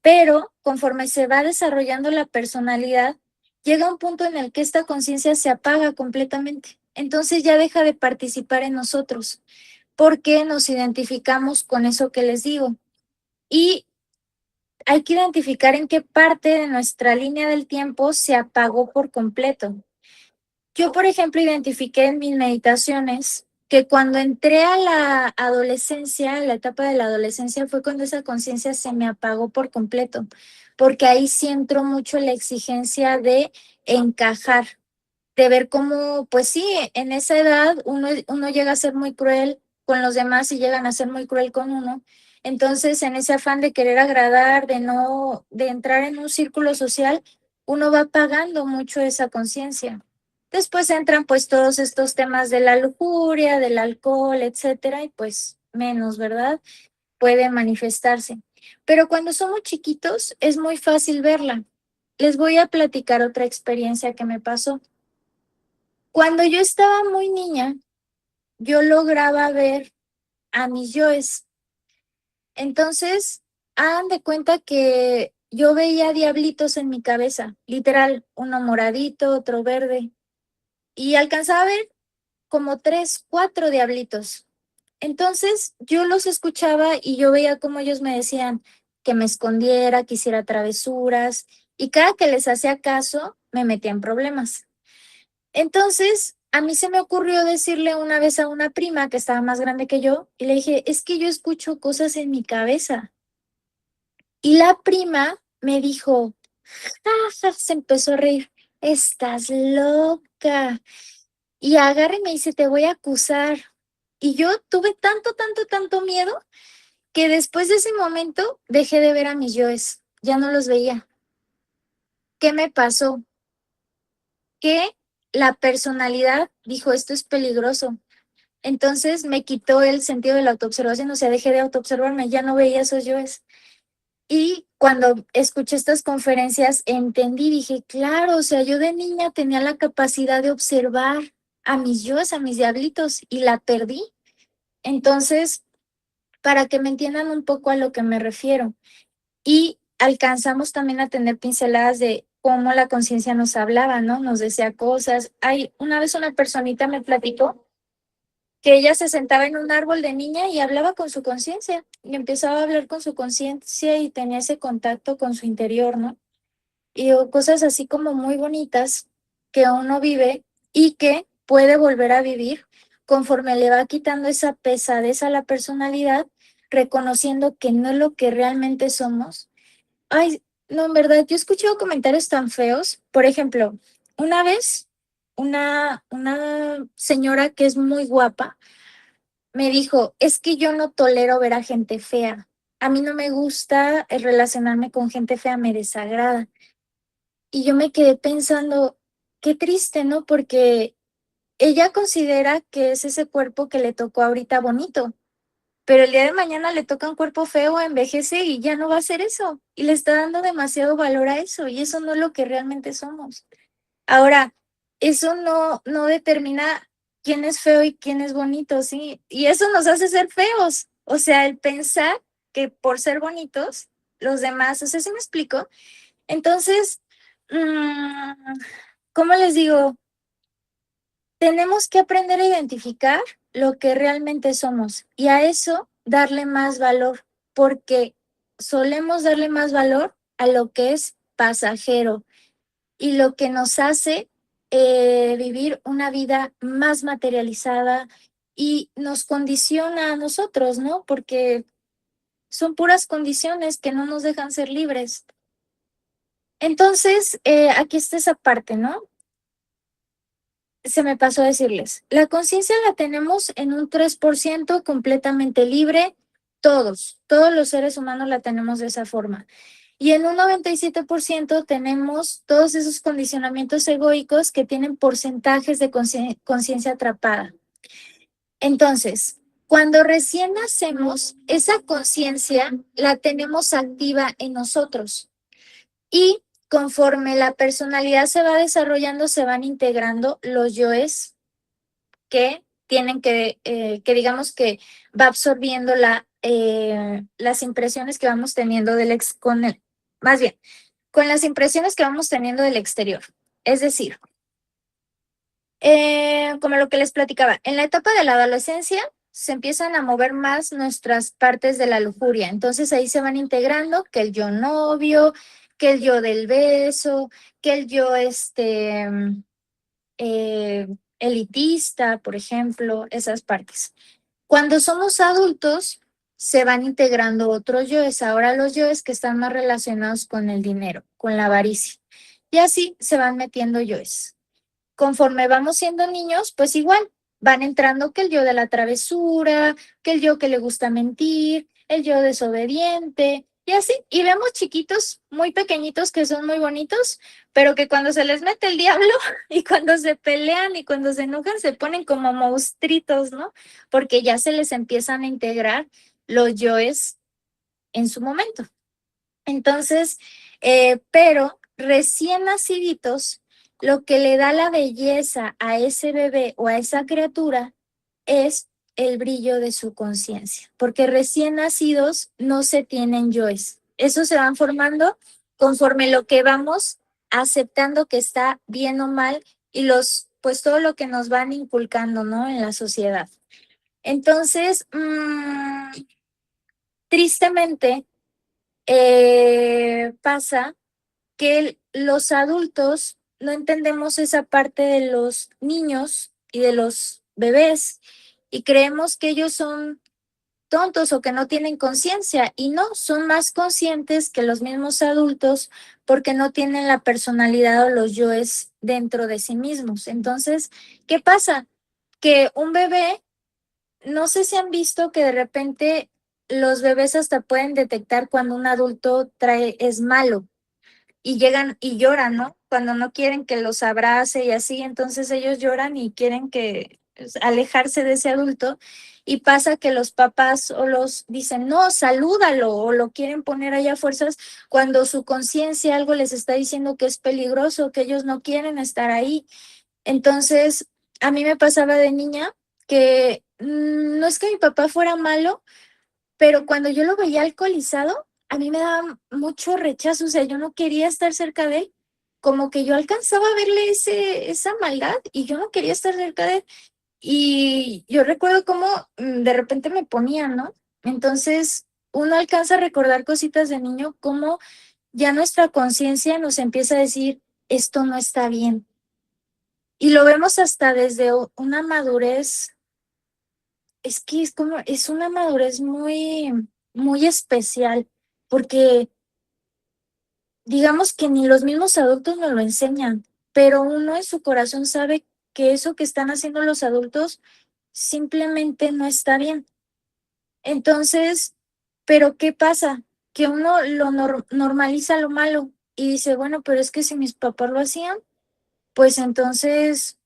Pero conforme se va desarrollando la personalidad, llega un punto en el que esta conciencia se apaga completamente. Entonces ya deja de participar en nosotros, porque nos identificamos con eso que les digo. Y hay que identificar en qué parte de nuestra línea del tiempo se apagó por completo. Yo, por ejemplo, identifiqué en mis meditaciones que cuando entré a la adolescencia, la etapa de la adolescencia, fue cuando esa conciencia se me apagó por completo, porque ahí sí entró mucho la exigencia de encajar, de ver cómo, pues sí, en esa edad uno llega a ser muy cruel con los demás y llegan a ser muy cruel con uno. Entonces, en ese afán de querer agradar, de entrar en un círculo social, uno va pagando mucho esa conciencia. Después entran pues todos estos temas de la lujuria, del alcohol, etcétera, y pues menos, ¿verdad? Puede manifestarse. Pero cuando somos chiquitos es muy fácil verla. Les voy a platicar otra experiencia que me pasó. Cuando yo estaba muy niña, yo lograba ver a mis yoes. Entonces, hagan de cuenta que yo veía diablitos en mi cabeza, literal, uno moradito, otro verde, y alcanzaba a ver como 3, 4 diablitos. Entonces, yo los escuchaba y yo veía cómo ellos me decían que me escondiera, que hiciera travesuras, y cada que les hacía caso, me metía en problemas. Entonces, a mí se me ocurrió decirle una vez a una prima que estaba más grande que yo, y le dije, es que yo escucho cosas en mi cabeza. Y la prima me dijo, "Ja, ja", se empezó a reír, estás loca. Y agarra y me dice, te voy a acusar. Y yo tuve tanto, tanto, tanto miedo que después de ese momento dejé de ver a mis yoes, ya no los veía. ¿Qué me pasó? Que la personalidad dijo, esto es peligroso. Entonces me quitó el sentido de la autoobservación, o sea, dejé de autoobservarme, ya no veía esos yoes. Y cuando escuché estas conferencias, entendí, dije, claro, o sea, yo de niña tenía la capacidad de observar a mis yoes, a mis diablitos, y la perdí. Entonces, para que me entiendan un poco a lo que me refiero. Y alcanzamos también a tener pinceladas de cómo la conciencia nos hablaba, ¿no? Nos decía cosas. Hay una vez una personita me platicó que ella se sentaba en un árbol de niña y hablaba con su conciencia y empezaba a hablar con su conciencia y tenía ese contacto con su interior, ¿no? Y cosas así como muy bonitas que uno vive y que puede volver a vivir conforme le va quitando esa pesadez a la personalidad, reconociendo que no es lo que realmente somos. Ay, no, en verdad, yo he escuchado comentarios tan feos. Por ejemplo, una vez una señora que es muy guapa me dijo, es que yo no tolero ver a gente fea. A mí no me gusta relacionarme con gente fea, me desagrada. Y yo me quedé pensando, qué triste, ¿no? Porque ella considera que es ese cuerpo que le tocó ahorita bonito, pero el día de mañana le toca un cuerpo feo, envejece y ya no va a ser eso. Y le está dando demasiado valor a eso y eso no es lo que realmente somos. Ahora, eso no determina quién es feo y quién es bonito, ¿sí? Y eso nos hace ser feos. O sea, el pensar que por ser bonitos, los demás, o sea, ¿sí me explico? Entonces, mm, ¿cómo les digo? Tenemos que aprender a identificar lo que realmente somos y a eso darle más valor, porque solemos darle más valor a lo que es pasajero y lo que nos hace vivir una vida más materializada y nos condiciona a nosotros, ¿no? Porque son puras condiciones que no nos dejan ser libres. Entonces, aquí está esa parte, ¿no? Se me pasó a decirles, la conciencia la tenemos en un 3% completamente libre, todos los seres humanos la tenemos de esa forma. Y en un 97% tenemos todos esos condicionamientos egoicos que tienen porcentajes de conciencia atrapada. Entonces, cuando recién nacemos, esa conciencia la tenemos activa en nosotros. Y conforme la personalidad se va desarrollando, se van integrando los yoes que tienen que digamos que va absorbiendo las impresiones que vamos teniendo más bien, con las impresiones que vamos teniendo del exterior. Es decir, como lo que les platicaba, en la etapa de la adolescencia se empiezan a mover más nuestras partes de la lujuria. Entonces ahí se van integrando que el yo novio, que el yo del beso, que el yo elitista, por ejemplo, esas partes. Cuando somos adultos, se van integrando otros yoes. Ahora los yoes que están más relacionados con el dinero, con la avaricia. Y así se van metiendo yoes. Conforme vamos siendo niños, pues igual van entrando que el yo de la travesura, que el yo que le gusta mentir, el yo desobediente, y así. Y vemos chiquitos muy pequeñitos que son muy bonitos, pero que cuando se les mete el diablo y cuando se pelean y cuando se enojan se ponen como monstruitos, ¿no? Porque ya se les empiezan a integrar los yoes en su momento. Entonces, pero recién naciditos, lo que le da la belleza a ese bebé o a esa criatura es el brillo de su conciencia, porque recién nacidos no se tienen yoes. Esos se van formando conforme lo que vamos aceptando que está bien o mal y pues todo lo que nos van inculcando, ¿no? En la sociedad. Entonces, tristemente, pasa que los adultos no entendemos esa parte de los niños y de los bebés y creemos que ellos son tontos o que no tienen conciencia y no, son más conscientes que los mismos adultos porque no tienen la personalidad o los yoes dentro de sí mismos. Entonces, ¿qué pasa? Que un bebé, no sé si han visto que de repente los bebés hasta pueden detectar cuando un adulto es malo y llegan y lloran, ¿no? Cuando no quieren que los abrace y así, entonces ellos lloran y quieren que alejarse de ese adulto y pasa que los papás o los dicen, no, salúdalo o lo quieren poner allá a fuerzas cuando su conciencia algo les está diciendo que es peligroso, que ellos no quieren estar ahí. Entonces, a mí me pasaba de niña que no es que mi papá fuera malo, pero cuando yo lo veía alcoholizado, a mí me daba mucho rechazo, o sea, yo no quería estar cerca de él, como que yo alcanzaba a verle esa maldad y yo no quería estar cerca de él. Y yo recuerdo cómo de repente me ponía, ¿no? Entonces, uno alcanza a recordar cositas de niño, como ya nuestra conciencia nos empieza a decir, esto no está bien. Y lo vemos hasta desde una madurez, es que es como, es una madurez muy especial, porque digamos que ni los mismos adultos nos lo enseñan, pero uno en su corazón sabe que eso que están haciendo los adultos simplemente no está bien. Entonces, ¿pero qué pasa? Que uno normaliza lo malo y dice, bueno, pero es que si mis papás lo hacían, pues entonces,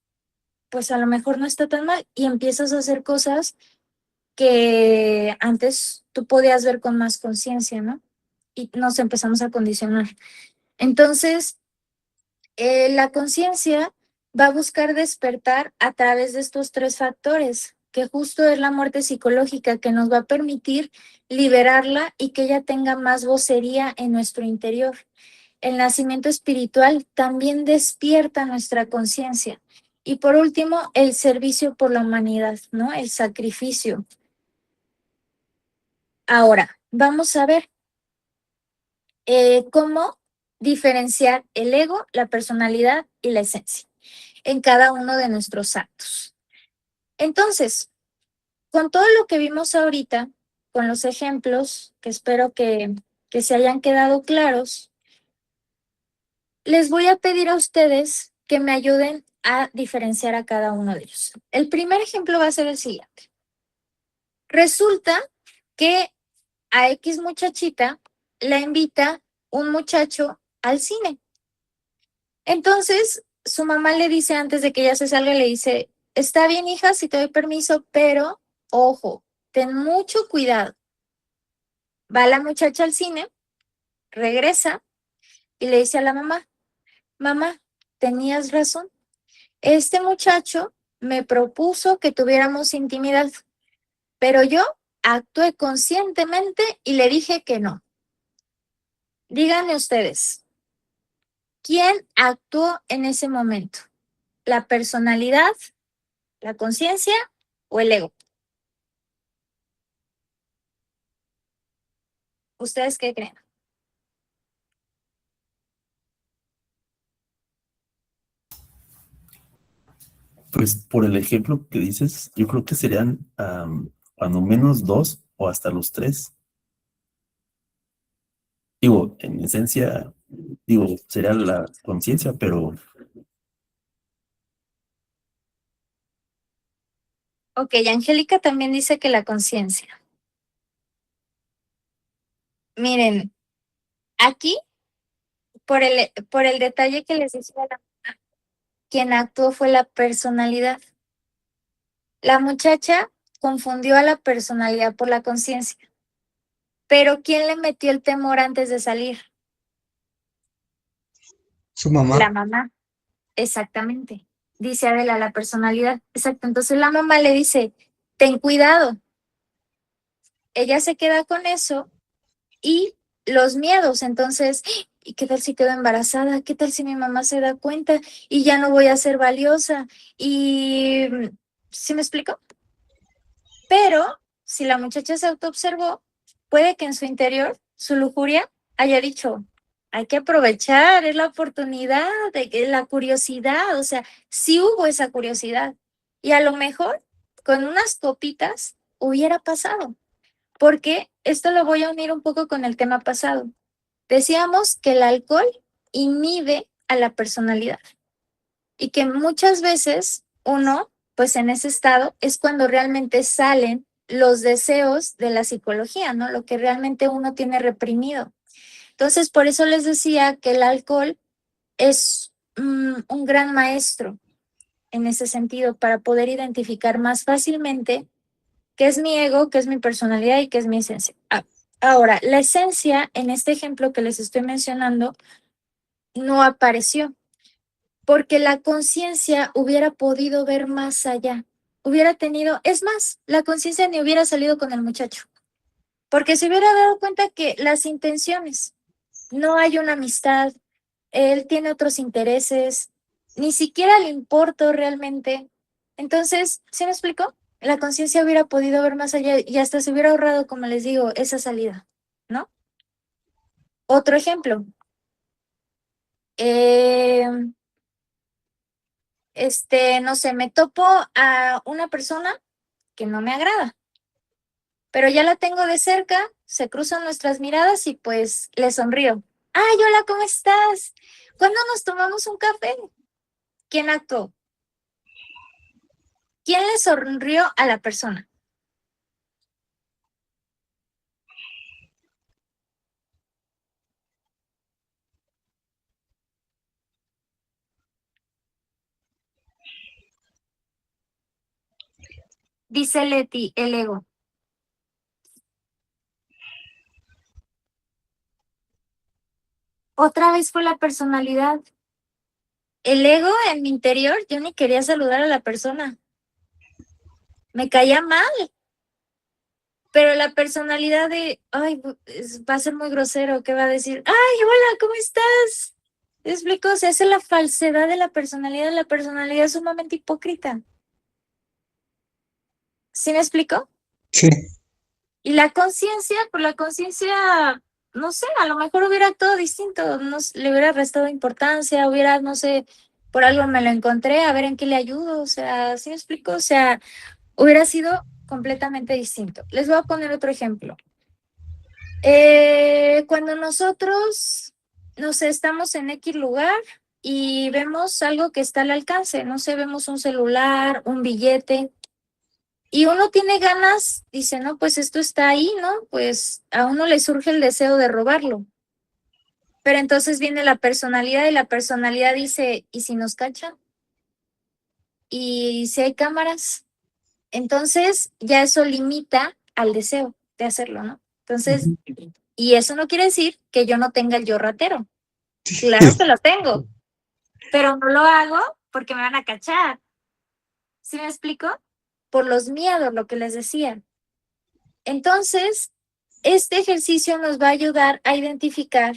pues a lo mejor no está tan mal y empiezas a hacer cosas que antes tú podías ver con más conciencia, ¿no? Y nos empezamos a condicionar. Entonces, la conciencia va a buscar despertar a través de estos tres factores, que justo es la muerte psicológica que nos va a permitir liberarla y que ella tenga más vocería en nuestro interior. El nacimiento espiritual también despierta nuestra conciencia. Y por último, el servicio por la humanidad, ¿no? El sacrificio. Ahora, vamos a ver cómo diferenciar el ego, la personalidad y la esencia en cada uno de nuestros actos. Entonces, con todo lo que vimos ahorita, con los ejemplos, que espero que se hayan quedado claros, les voy a pedir a ustedes que me ayuden a diferenciar a cada uno de ellos. El primer ejemplo va a ser el siguiente. Resulta que a X muchachita la invita un muchacho al cine. Entonces, su mamá le dice antes de que ella se salga, le dice, está bien, hija, si te doy permiso, pero ojo, ten mucho cuidado. Va la muchacha al cine, regresa y le dice a la mamá, mamá, tenías razón. Este muchacho me propuso que tuviéramos intimidad, pero yo actué conscientemente y le dije que no. Díganme ustedes, ¿quién actuó en ese momento? ¿La personalidad, la conciencia o el ego? ¿Ustedes qué creen? Pues por el ejemplo que dices, yo creo que serían cuando menos dos o hasta los tres. Digo, en esencia, digo, sería la conciencia, pero Ok, Angélica también dice que la conciencia. Miren, aquí, por el detalle que les decía, quien actuó fue la personalidad. La muchacha confundió a la personalidad por la conciencia. Pero ¿quién le metió el temor antes de salir? Su mamá. La mamá. Exactamente. Dice Adela, la personalidad. Exacto. Entonces la mamá le dice, ten cuidado. Ella se queda con eso y los miedos. Entonces, ¿y qué tal si quedo embarazada? ¿Qué tal si mi mamá se da cuenta y ya no voy a ser valiosa? Y, ¿sí me explico? Pero si la muchacha se autoobservó, puede que en su interior, su lujuria, haya dicho, hay que aprovechar, es la oportunidad, la curiosidad, o sea, sí hubo esa curiosidad. Y a lo mejor con unas copitas hubiera pasado, porque esto lo voy a unir un poco con el tema pasado. Decíamos que el alcohol inhibe a la personalidad y que muchas veces uno, pues en ese estado, es cuando realmente salen los deseos de la psicología, ¿no? Lo que realmente uno tiene reprimido. Entonces, por eso les decía que el alcohol es un gran maestro en ese sentido para poder identificar más fácilmente qué es mi ego, qué es mi personalidad y qué es mi esencia. Ahora, la esencia en este ejemplo que les estoy mencionando no apareció porque la conciencia hubiera podido ver más allá, hubiera tenido, es más, la conciencia ni hubiera salido con el muchacho, porque se hubiera dado cuenta que las intenciones, no hay una amistad, él tiene otros intereses, ni siquiera le importó realmente. Entonces, ¿sí me explico? La conciencia hubiera podido ver más allá y hasta se hubiera ahorrado, como les digo, esa salida, ¿no? Otro ejemplo. Eh, no sé, me topo a una persona que no me agrada, pero ya la tengo de cerca, se cruzan nuestras miradas y pues le sonrío. Ay, hola, ¿cómo estás? ¿Cuándo nos tomamos un café? ¿Quién actuó? ¿Quién le sonrió a la persona? Dice Leti, el ego. Otra vez fue la personalidad. El ego en mi interior, yo ni quería saludar a la persona. Me caía mal, pero la personalidad de, ay, va a ser muy grosero, ¿qué va a decir? Ay, hola, ¿cómo estás? ¿Te explico? Se hace la falsedad de la personalidad es sumamente hipócrita. ¿Sí me explico? Sí. Y la conciencia, por la conciencia, no sé, a lo mejor hubiera todo distinto, no, le hubiera restado importancia, hubiera, no sé, por algo me lo encontré, a ver en qué le ayudo, o sea, ¿sí me explico? O sea, hubiera sido completamente distinto. Les voy a poner otro ejemplo. Cuando nosotros, no sé, estamos en X lugar y vemos algo que está al alcance, no sé, vemos un celular, un billete, y uno tiene ganas, dice, no, pues esto está ahí, ¿no? Pues a uno le surge el deseo de robarlo. Pero entonces viene la personalidad y la personalidad dice, ¿y si nos cachan? ¿Y si hay cámaras? Entonces ya eso limita al deseo de hacerlo, ¿no? Entonces, y eso no quiere decir que yo no tenga el yo ratero. Claro que lo tengo, pero no lo hago porque me van a cachar. ¿Sí me explico? Por los miedos, lo que les decía. Entonces, este ejercicio nos va a ayudar a identificar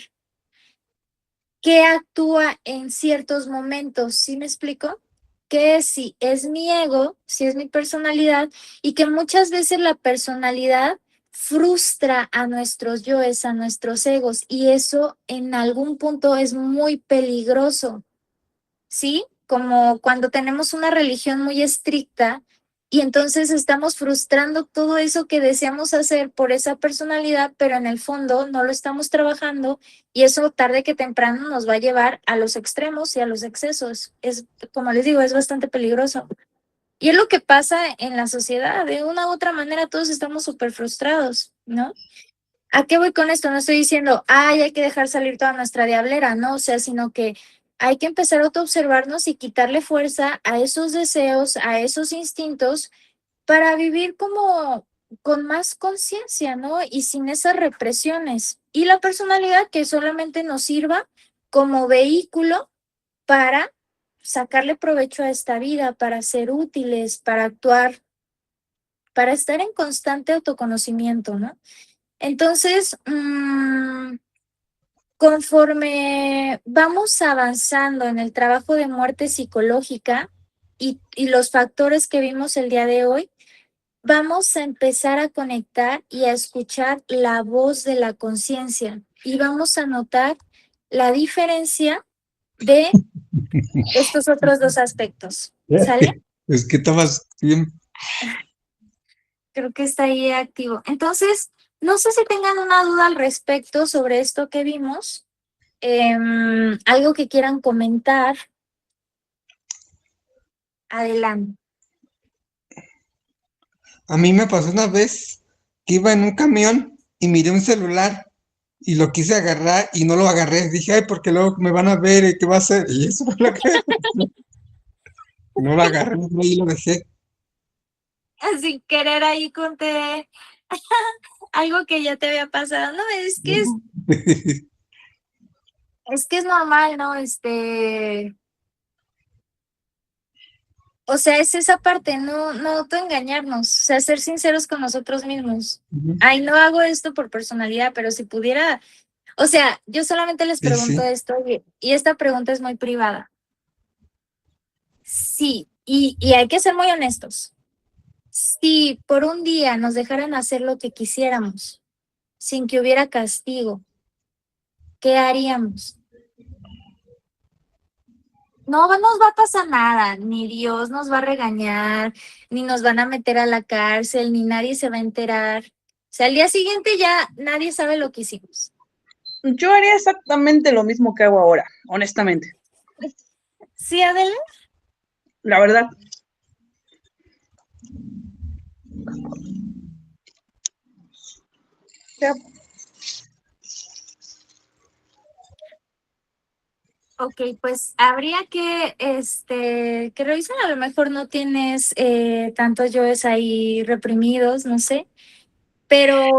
qué actúa en ciertos momentos. ¿Sí me explico? Que si es mi ego, si es mi personalidad, y que muchas veces la personalidad frustra a nuestros yoes, a nuestros egos, y eso en algún punto es muy peligroso, ¿sí? como cuando tenemos una religión muy estricta y entonces estamos frustrando todo eso que deseamos hacer por esa personalidad, pero en el fondo no lo estamos trabajando y eso tarde que temprano nos va a llevar a los extremos y a los excesos. Es, como les digo, es bastante peligroso. Y es lo que pasa en la sociedad. De una u otra manera todos estamos súper frustrados, ¿no? ¿A qué voy con esto? No estoy diciendo, ay, hay que dejar salir toda nuestra diablera, no, o sea, sino que hay que empezar a autoobservarnos y quitarle fuerza a esos deseos, a esos instintos, para vivir como con más conciencia, ¿no? Y sin esas represiones. Y la personalidad que solamente nos sirva como vehículo para sacarle provecho a esta vida, para ser útiles, para actuar, para estar en constante autoconocimiento, ¿no? Entonces, conforme vamos avanzando en el trabajo de muerte psicológica y los factores que vimos el día de hoy, vamos a empezar a conectar y a escuchar la voz de la conciencia y vamos a notar la diferencia de estos otros dos aspectos. ¿Sale? Es que estabas bien. Creo que está ahí activo. Entonces, no sé si tengan una duda al respecto sobre esto que vimos. Algo que quieran comentar. Adelante. A mí me pasó una vez que iba en un camión y miré un celular y lo quise agarrar y no lo agarré. Dije, ay, porque luego me van a ver y qué va a hacer. Y eso fue lo que no lo agarré y lo dejé. Sin querer ahí conté algo que ya te había pasado. No, es que es normal, ¿no? O sea, es esa parte, no autoengañarnos, o sea, ser sinceros con nosotros mismos. Ay, no hago esto por personalidad, pero si pudiera, o sea, yo solamente les pregunto Sí. esto y esta pregunta es muy privada. Sí, y hay que ser muy honestos. Si por un día nos dejaran hacer lo que quisiéramos, sin que hubiera castigo, ¿qué haríamos? No nos va a pasar nada, ni Dios nos va a regañar, ni nos van a meter a la cárcel, ni nadie se va a enterar. O sea, al día siguiente ya nadie sabe lo que hicimos. Yo haría exactamente lo mismo que hago ahora, honestamente. ¿Sí, Adela? La verdad. Ya. Ok, pues habría que revisar, a lo mejor no tienes tantos yoes ahí reprimidos, no sé, pero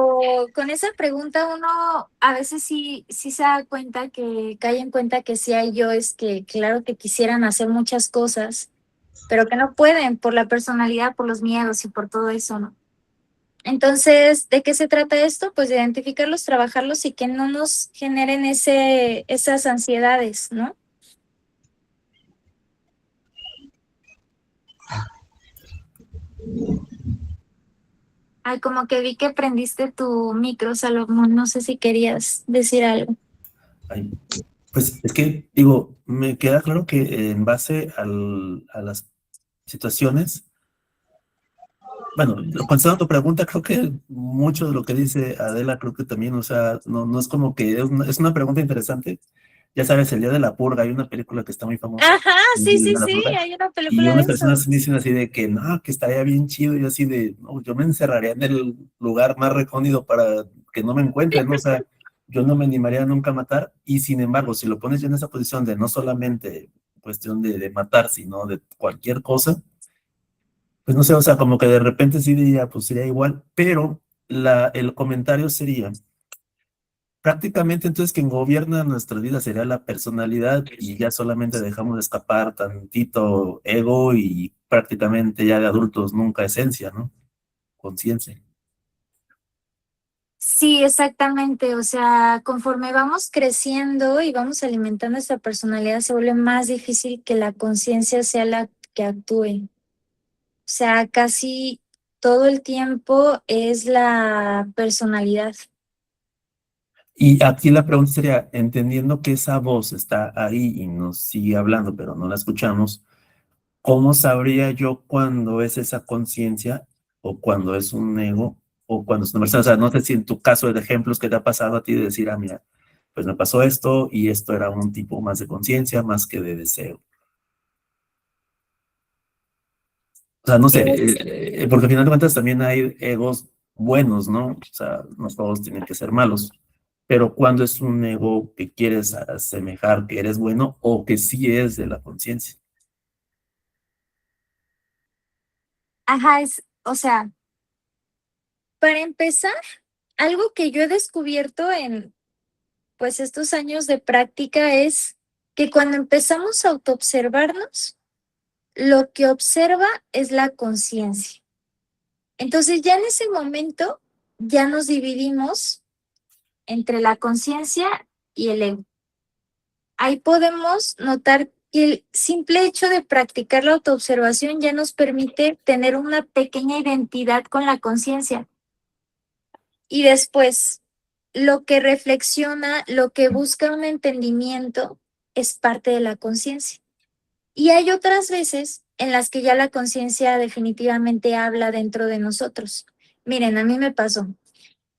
con esa pregunta uno a veces sí se da cuenta que cae en cuenta que sí hay yoes que claro que quisieran hacer muchas cosas, pero que no pueden por la personalidad, por los miedos y por todo eso, ¿no? Entonces, ¿de qué se trata esto? Pues de identificarlos, trabajarlos y que no nos generen esas ansiedades, ¿no? Ay, como que vi que prendiste tu micro, Salomón. No sé si querías decir algo. Ay, pues es que, digo, me queda claro que en base a las situaciones, bueno, contestando tu pregunta, creo que mucho de lo que dice Adela, creo que también, o sea, no es como que es una pregunta interesante. Ya sabes, el Día de la Purga, hay una película que está muy famosa, Ajá, el sí, Día sí, de la sí, Purga, hay una y película de unas eso. personas me dicen así de que no, que estaría bien chido, y yo así de, no, yo me encerraría en el lugar más recóndito para que no me encuentren, ¿no? O sea, yo no me animaría nunca a matar, y sin embargo, si lo pones ya en esa posición de no solamente cuestión de matar, sino de cualquier cosa, pues no sé, o sea, como que de repente sí diría, pues sería igual, pero el comentario sería, prácticamente entonces quien gobierna nuestra vida sería la personalidad y ya solamente dejamos de escapar tantito ego y prácticamente ya de adultos nunca esencia, ¿no? Conciencia. Sí, exactamente. O sea, conforme vamos creciendo y vamos alimentando esta personalidad, se vuelve más difícil que la conciencia sea la que actúe. O sea, casi todo el tiempo es la personalidad. Y aquí la pregunta sería, entendiendo que esa voz está ahí y nos sigue hablando, pero no la escuchamos, ¿cómo sabría yo cuándo es esa conciencia o cuándo es un ego o cuándo es una persona? O sea, no sé si en tu caso de ejemplos que te ha pasado a ti de decir, mira, pues me pasó esto y esto era un tipo más de conciencia, más que de deseo. O sea, no sé, Es- porque al final de cuentas también hay egos buenos, ¿no? O sea, no todos tienen que ser malos. Pero cuando es un ego que quieres asemejar que eres bueno o que sí es de la conciencia. Ajá, o sea, para empezar, algo que yo he descubierto en pues estos años de práctica es que cuando empezamos a autoobservarnos, lo que observa es la conciencia. Entonces ya en ese momento ya nos dividimos entre la conciencia y el ego. Ahí podemos notar que el simple hecho de practicar la autoobservación ya nos permite tener una pequeña identidad con la conciencia. Y después, lo que reflexiona, lo que busca un entendimiento, es parte de la conciencia. Y hay otras veces en las que ya la conciencia definitivamente habla dentro de nosotros. Miren, a mí me pasó.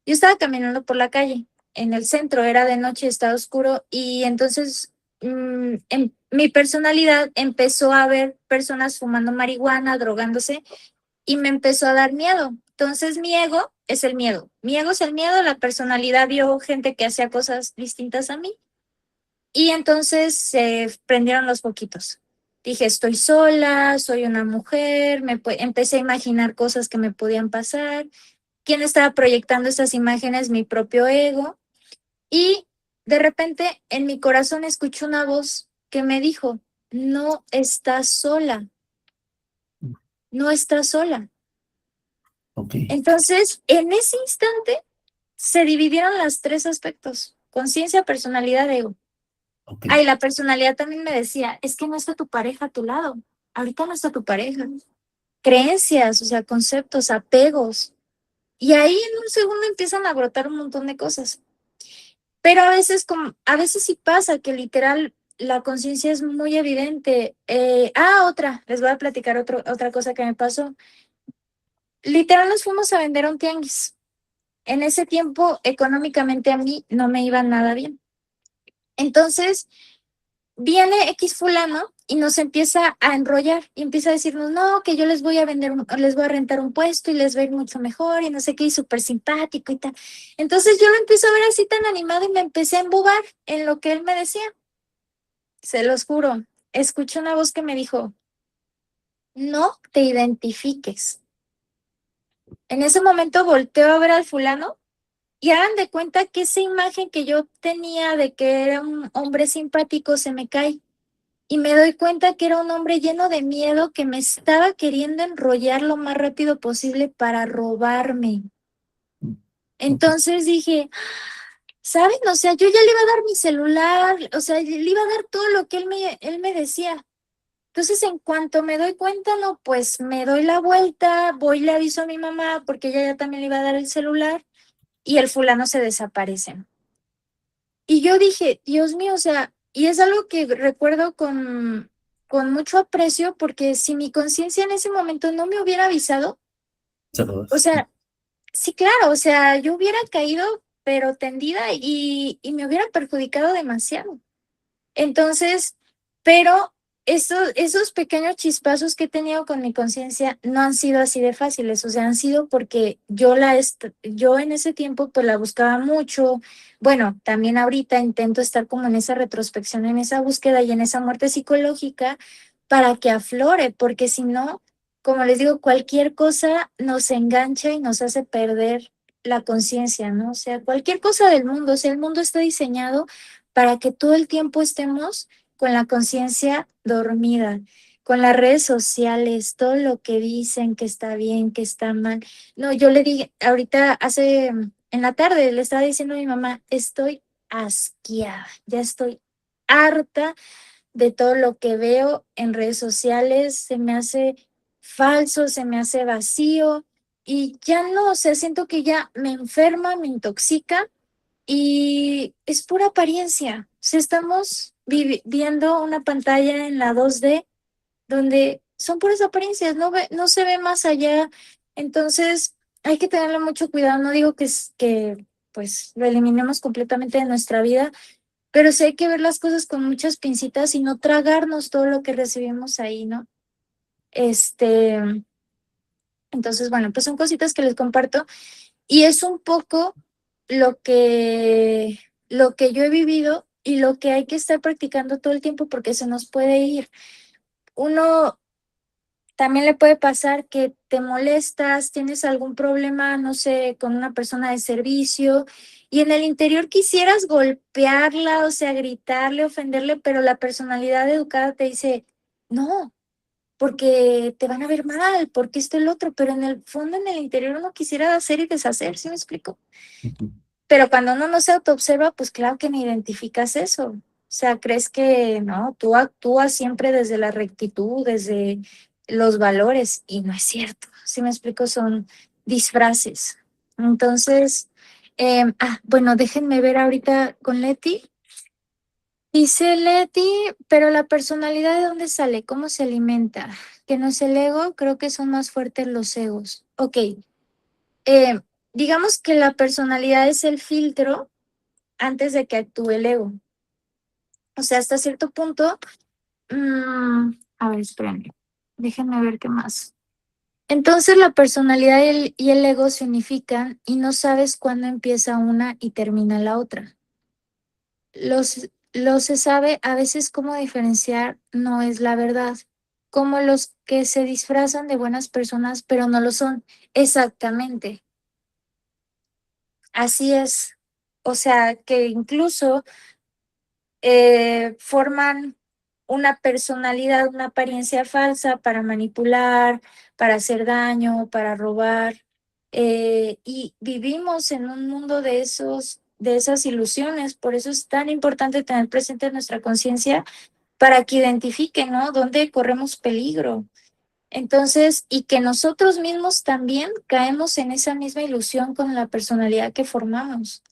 Yo estaba caminando por la calle, en el centro, era de noche, estaba oscuro, y entonces en mi personalidad empezó a ver personas fumando marihuana, drogándose, y me empezó a dar miedo. Entonces mi ego es el miedo. Mi ego es el miedo, la personalidad vio gente que hacía cosas distintas a mí, y entonces se prendieron los foquitos. Dije, estoy sola, soy una mujer, empecé a imaginar cosas que me podían pasar. ¿Quién estaba proyectando esas imágenes? Mi propio ego. Y de repente en mi corazón escuché una voz que me dijo, no estás sola, no estás sola. Ok, Entonces, en ese instante se dividieron los tres aspectos, conciencia, personalidad, ego. ok. Ay, la personalidad también me decía, es que no está tu pareja a tu lado, ahorita no está tu pareja. Creencias, o sea, conceptos, apegos. Y ahí en un segundo empiezan a brotar un montón de cosas. Pero a veces sí pasa que literal la conciencia es muy evidente. Les voy a platicar otra cosa que me pasó. Literal nos fuimos a vender a un tianguis. En ese tiempo, económicamente a mí no me iba nada bien. Entonces, viene X fulano y nos empieza a enrollar y empieza a decirnos, no, que yo les voy a les voy a rentar un puesto y les va a ir mucho mejor y no sé qué, y súper simpático y tal. Entonces yo lo empiezo a ver así tan animado y me empecé a embobar en lo que él me decía. Se los juro, escuché una voz que me dijo, no te identifiques. En ese momento volteo a ver al fulano y hagan de cuenta que esa imagen que yo tenía de que era un hombre simpático se me cae. Y me doy cuenta que era un hombre lleno de miedo que me estaba queriendo enrollar lo más rápido posible para robarme. Ok. Entonces dije, ¿saben? O sea, yo ya le iba a dar mi celular, o sea, le iba a dar todo lo que él me decía. Entonces, en cuanto me doy cuenta, no, pues me doy la vuelta, voy y le aviso a mi mamá porque ella ya también le iba a dar el celular y el fulano se desaparece. Y yo dije, Dios mío, o sea, y es algo que recuerdo con mucho aprecio porque si mi conciencia en ese momento no me hubiera avisado, o Saludos. sea, sí, claro, o sea, yo hubiera caído, pero tendida y me hubiera perjudicado demasiado. Entonces, pero esos pequeños chispazos que he tenido con mi conciencia no han sido así de fáciles, o sea, han sido porque yo en ese tiempo pues la buscaba mucho. Bueno, también ahorita intento estar como en esa retrospección, en esa búsqueda y en esa muerte psicológica para que aflore, porque si no, como les digo, cualquier cosa nos engancha y nos hace perder la conciencia, ¿no? O sea, cualquier cosa del mundo, o sea, el mundo está diseñado para que todo el tiempo estemos con la conciencia dormida, con las redes sociales, todo lo que dicen que está bien, que está mal. No, yo le dije, ahorita en la tarde le estaba diciendo a mi mamá, estoy asqueada, ya estoy harta de todo lo que veo en redes sociales, se me hace falso, se me hace vacío y ya no, o sea, siento que ya me enferma, me intoxica y es pura apariencia. O sea, estamos viendo una pantalla en la 2D donde son puras apariencias, no se ve más allá. Entonces, hay que tenerle mucho cuidado. No digo que pues lo eliminemos completamente de nuestra vida, pero sí hay que ver las cosas con muchas pincitas y no tragarnos todo lo que recibimos ahí, ¿no? Este, entonces, bueno, pues son cositas que les comparto y es un poco lo lo que yo he vivido y lo que hay que estar practicando todo el tiempo porque se nos puede ir. Uno también le puede pasar que te molestas, tienes algún problema, no sé, con una persona de servicio y en el interior quisieras golpearla, o sea, gritarle, ofenderle, pero la personalidad educada te dice, no, porque te van a ver mal, porque esto y el otro, pero en el fondo, en el interior uno quisiera hacer y deshacer, ¿sí me explico? Ujú. Pero cuando uno no se autoobserva, pues claro que ni identificas eso. O sea, crees que no, tú actúas siempre desde la rectitud, desde los valores, y no es cierto. ¿Sí me explico? Son disfraces. Entonces, bueno, déjenme ver ahorita con Leti. Dice Leti, pero la personalidad ¿de dónde sale? ¿Cómo se alimenta? Que no es el ego, creo que son más fuertes los egos. Ok, eh, digamos que la personalidad es el filtro antes de que actúe el ego. O sea, hasta cierto punto, a ver, espérenme, déjenme ver qué más. Entonces la personalidad y el ego se unifican y no sabes cuándo empieza una y termina la otra. Los se sabe a veces cómo diferenciar no es la verdad, como los que se disfrazan de buenas personas pero no lo son. Exactamente, así es. O sea, que incluso forman una personalidad, una apariencia falsa para manipular, para hacer daño, para robar. Y vivimos en un mundo de esas ilusiones. Por eso es tan importante tener presente nuestra conciencia para que identifique, ¿no? Dónde corremos peligro. Entonces, y que nosotros mismos también caemos en esa misma ilusión con la personalidad que formamos.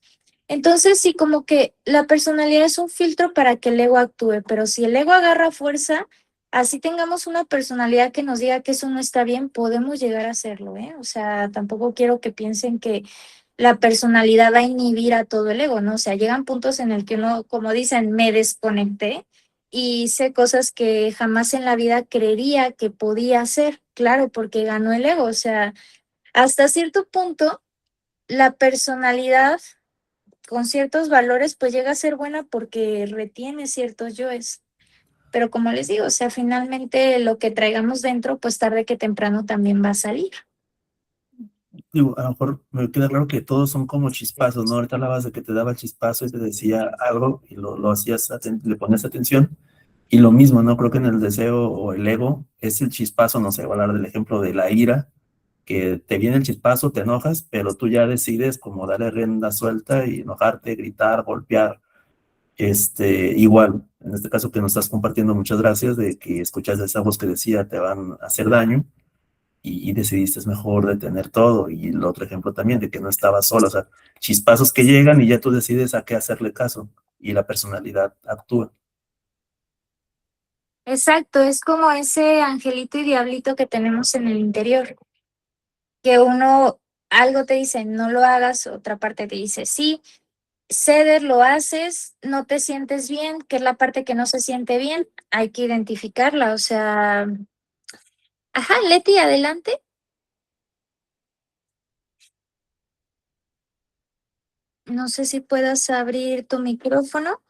Entonces, sí, como que la personalidad es un filtro para que el ego actúe, pero si el ego agarra fuerza, así tengamos una personalidad que nos diga que eso no está bien, podemos llegar a hacerlo, ¿eh? O sea, tampoco quiero que piensen que la personalidad va a inhibir a todo el ego, ¿no? O sea, llegan puntos en el que uno, como dicen, me desconecté y hice cosas que jamás en la vida creería que podía hacer, claro, porque ganó el ego, o sea, hasta cierto punto, la personalidad con ciertos valores, pues llega a ser buena porque retiene ciertos yoes. Pero como les digo, o sea, finalmente lo que traigamos dentro, pues tarde que temprano también va a salir. Digo, a lo mejor me queda claro que todos son como chispazos, ¿no? Ahorita hablabas de que te daba el chispazo y te decía algo y lo hacías, le ponías atención. Y lo mismo, ¿no? Creo que en el deseo o el ego es el chispazo, no sé, voy a hablar del ejemplo de la ira, que te viene el chispazo, te enojas, pero tú ya decides como darle rienda suelta y enojarte, gritar, golpear. Igual, en este caso que nos estás compartiendo, muchas gracias, de que escuchas esa voz que decía te van a hacer daño y decidiste es mejor detener todo. Y el otro ejemplo también de que no estabas solo, o sea, chispazos que llegan y ya tú decides a qué hacerle caso y la personalidad actúa. Exacto, es como ese angelito y diablito que tenemos en el interior, que uno algo te dice, no lo hagas, otra parte te dice, sí, ceder lo haces, no te sientes bien, que es la parte que no se siente bien, hay que identificarla, o sea, ajá, Leti, adelante. No sé si puedas abrir tu micrófono.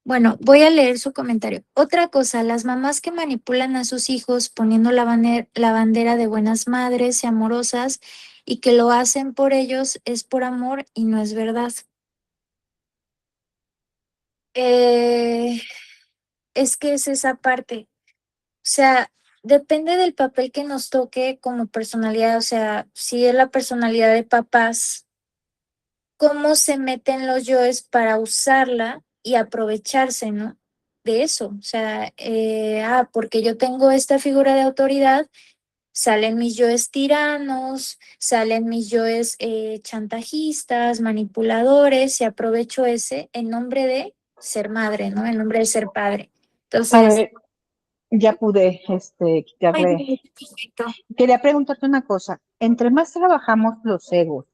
Bueno, voy a leer su comentario. Otra cosa, las mamás que manipulan a sus hijos poniendo la bandera de buenas madres y amorosas y que lo hacen por ellos es por amor y no es verdad. Eh, es que es esa parte. O sea, depende del papel que nos toque como personalidad. O sea, si es la personalidad de papás, cómo se meten los yoes para usarla y aprovecharse, ¿no? De eso. O sea, porque yo tengo esta figura de autoridad, salen mis yoes tiranos, salen mis yoes chantajistas, manipuladores, y aprovecho ese en nombre de ser madre, ¿no? En nombre de ser padre. A Entonces, ver, ya pude ay, quitarle. perfecto. Quería preguntarte una cosa. Entre más trabajamos los egos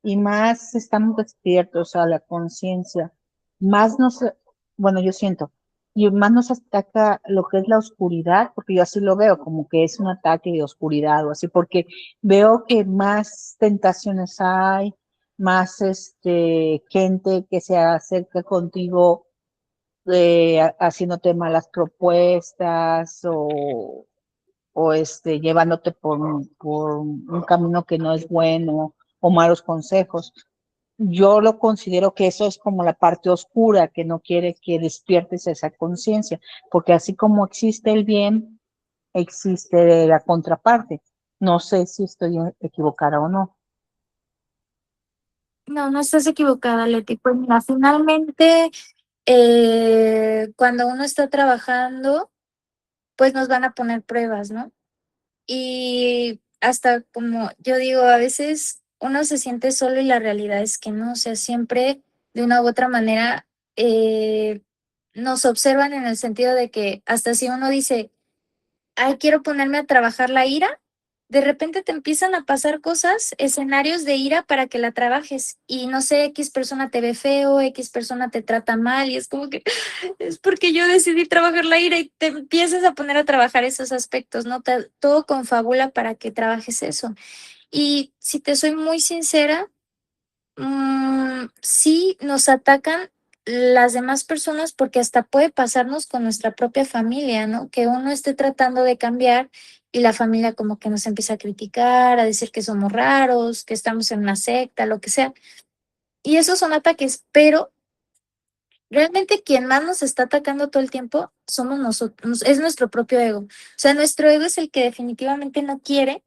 y más estamos despiertos a la conciencia, más nos, bueno, yo siento, y más nos ataca lo que es la oscuridad, porque yo así lo veo, como que es un ataque de oscuridad o así, porque veo que más tentaciones hay, más gente que se acerca contigo haciéndote malas propuestas o llevándote por un camino que no es bueno o malos consejos. Yo lo considero que eso es como la parte oscura que no quiere que despiertes esa conciencia, porque así como existe el bien, existe la contraparte. No sé si estoy equivocada o no. No, no estás equivocada, Leti. Pues mira, finalmente, cuando uno está trabajando, pues nos van a poner pruebas, ¿no? Y hasta como yo digo, a veces uno se siente solo y la realidad es que no, o sea, siempre de una u otra manera nos observan en el sentido de que hasta si uno dice, ay, quiero ponerme a trabajar la ira, de repente te empiezan a pasar cosas, escenarios de ira para que la trabajes y no sé, X persona te ve feo, X persona te trata mal y es como que es porque yo decidí trabajar la ira y te empiezas a poner a trabajar esos aspectos, ¿no? Todo confabula para que trabajes eso. Y si te soy muy sincera, sí nos atacan las demás personas porque hasta puede pasarnos con nuestra propia familia, ¿no? Que uno esté tratando de cambiar y la familia como que nos empieza a criticar, a decir que somos raros, que estamos en una secta, lo que sea. Y esos son ataques, pero realmente quien más nos está atacando todo el tiempo somos nosotros, es nuestro propio ego. O sea, nuestro ego es el que definitivamente no quiere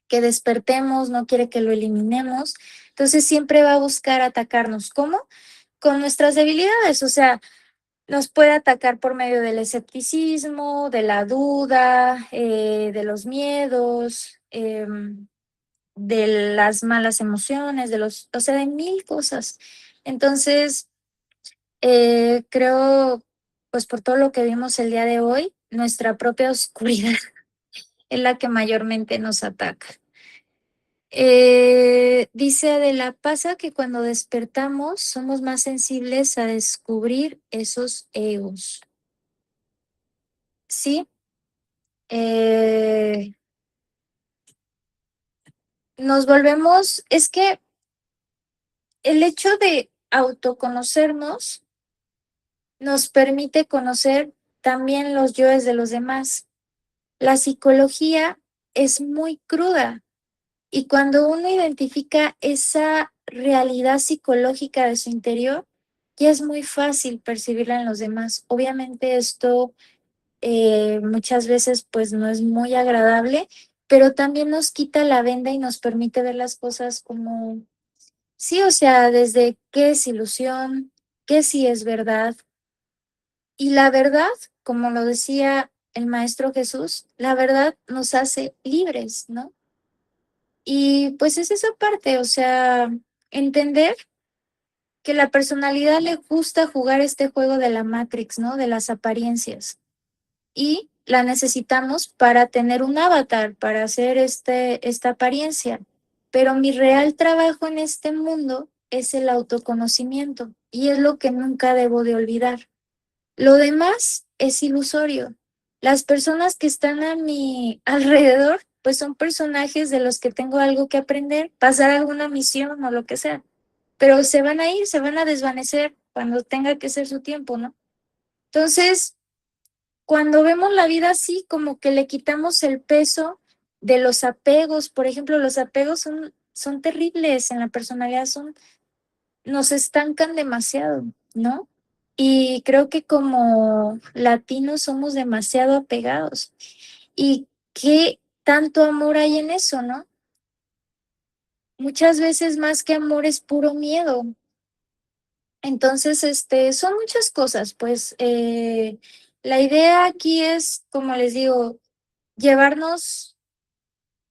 que despertemos, no quiere que lo eliminemos. Entonces siempre va a buscar atacarnos. ¿Cómo? Con nuestras debilidades. O sea, nos puede atacar por medio del escepticismo, de la duda, de los miedos, de las malas emociones, o sea, de mil cosas. Entonces, creo, pues por todo lo que vimos el día de hoy, nuestra propia oscuridad es la que mayormente nos ataca. Dice Adela, pasa que cuando despertamos somos más sensibles a descubrir esos egos. Sí, eh, nos volvemos, es que el hecho de autoconocernos nos permite conocer también los yoes de los demás. La psicología es muy cruda y cuando uno identifica esa realidad psicológica de su interior, ya es muy fácil percibirla en los demás. Obviamente esto muchas veces pues no es muy agradable, pero también nos quita la venda y nos permite ver las cosas como, sí, o sea, desde qué es ilusión, qué sí es verdad. Y la verdad, como lo decía el Maestro Jesús, la verdad nos hace libres, ¿no? Y pues es esa parte, o sea, entender que la personalidad le gusta jugar este juego de la Matrix, ¿no? De las apariencias. Y la necesitamos para tener un avatar, para hacer esta apariencia. Pero mi real trabajo en este mundo es el autoconocimiento y es lo que nunca debo de olvidar. Lo demás es ilusorio. Las personas que están a mi alrededor, pues son personajes de los que tengo algo que aprender, pasar alguna misión o lo que sea. Pero se van a ir, se van a desvanecer cuando tenga que ser su tiempo, ¿no? Entonces, cuando vemos la vida así, como que le quitamos el peso de los apegos. Por ejemplo, los apegos son terribles en la personalidad, nos estancan demasiado, ¿no? Y creo que como latinos somos demasiado apegados. ¿Y qué tanto amor hay en eso, no? Muchas veces más que amor es puro miedo. Entonces, son muchas cosas, pues la idea aquí es, como les digo, llevarnos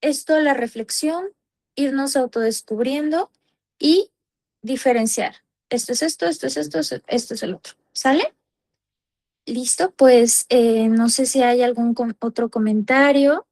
esto, la reflexión, irnos autodescubriendo y diferenciar. Esto es esto, esto es esto, esto es el otro. ¿Sale? Listo, pues no sé si hay algún otro comentario.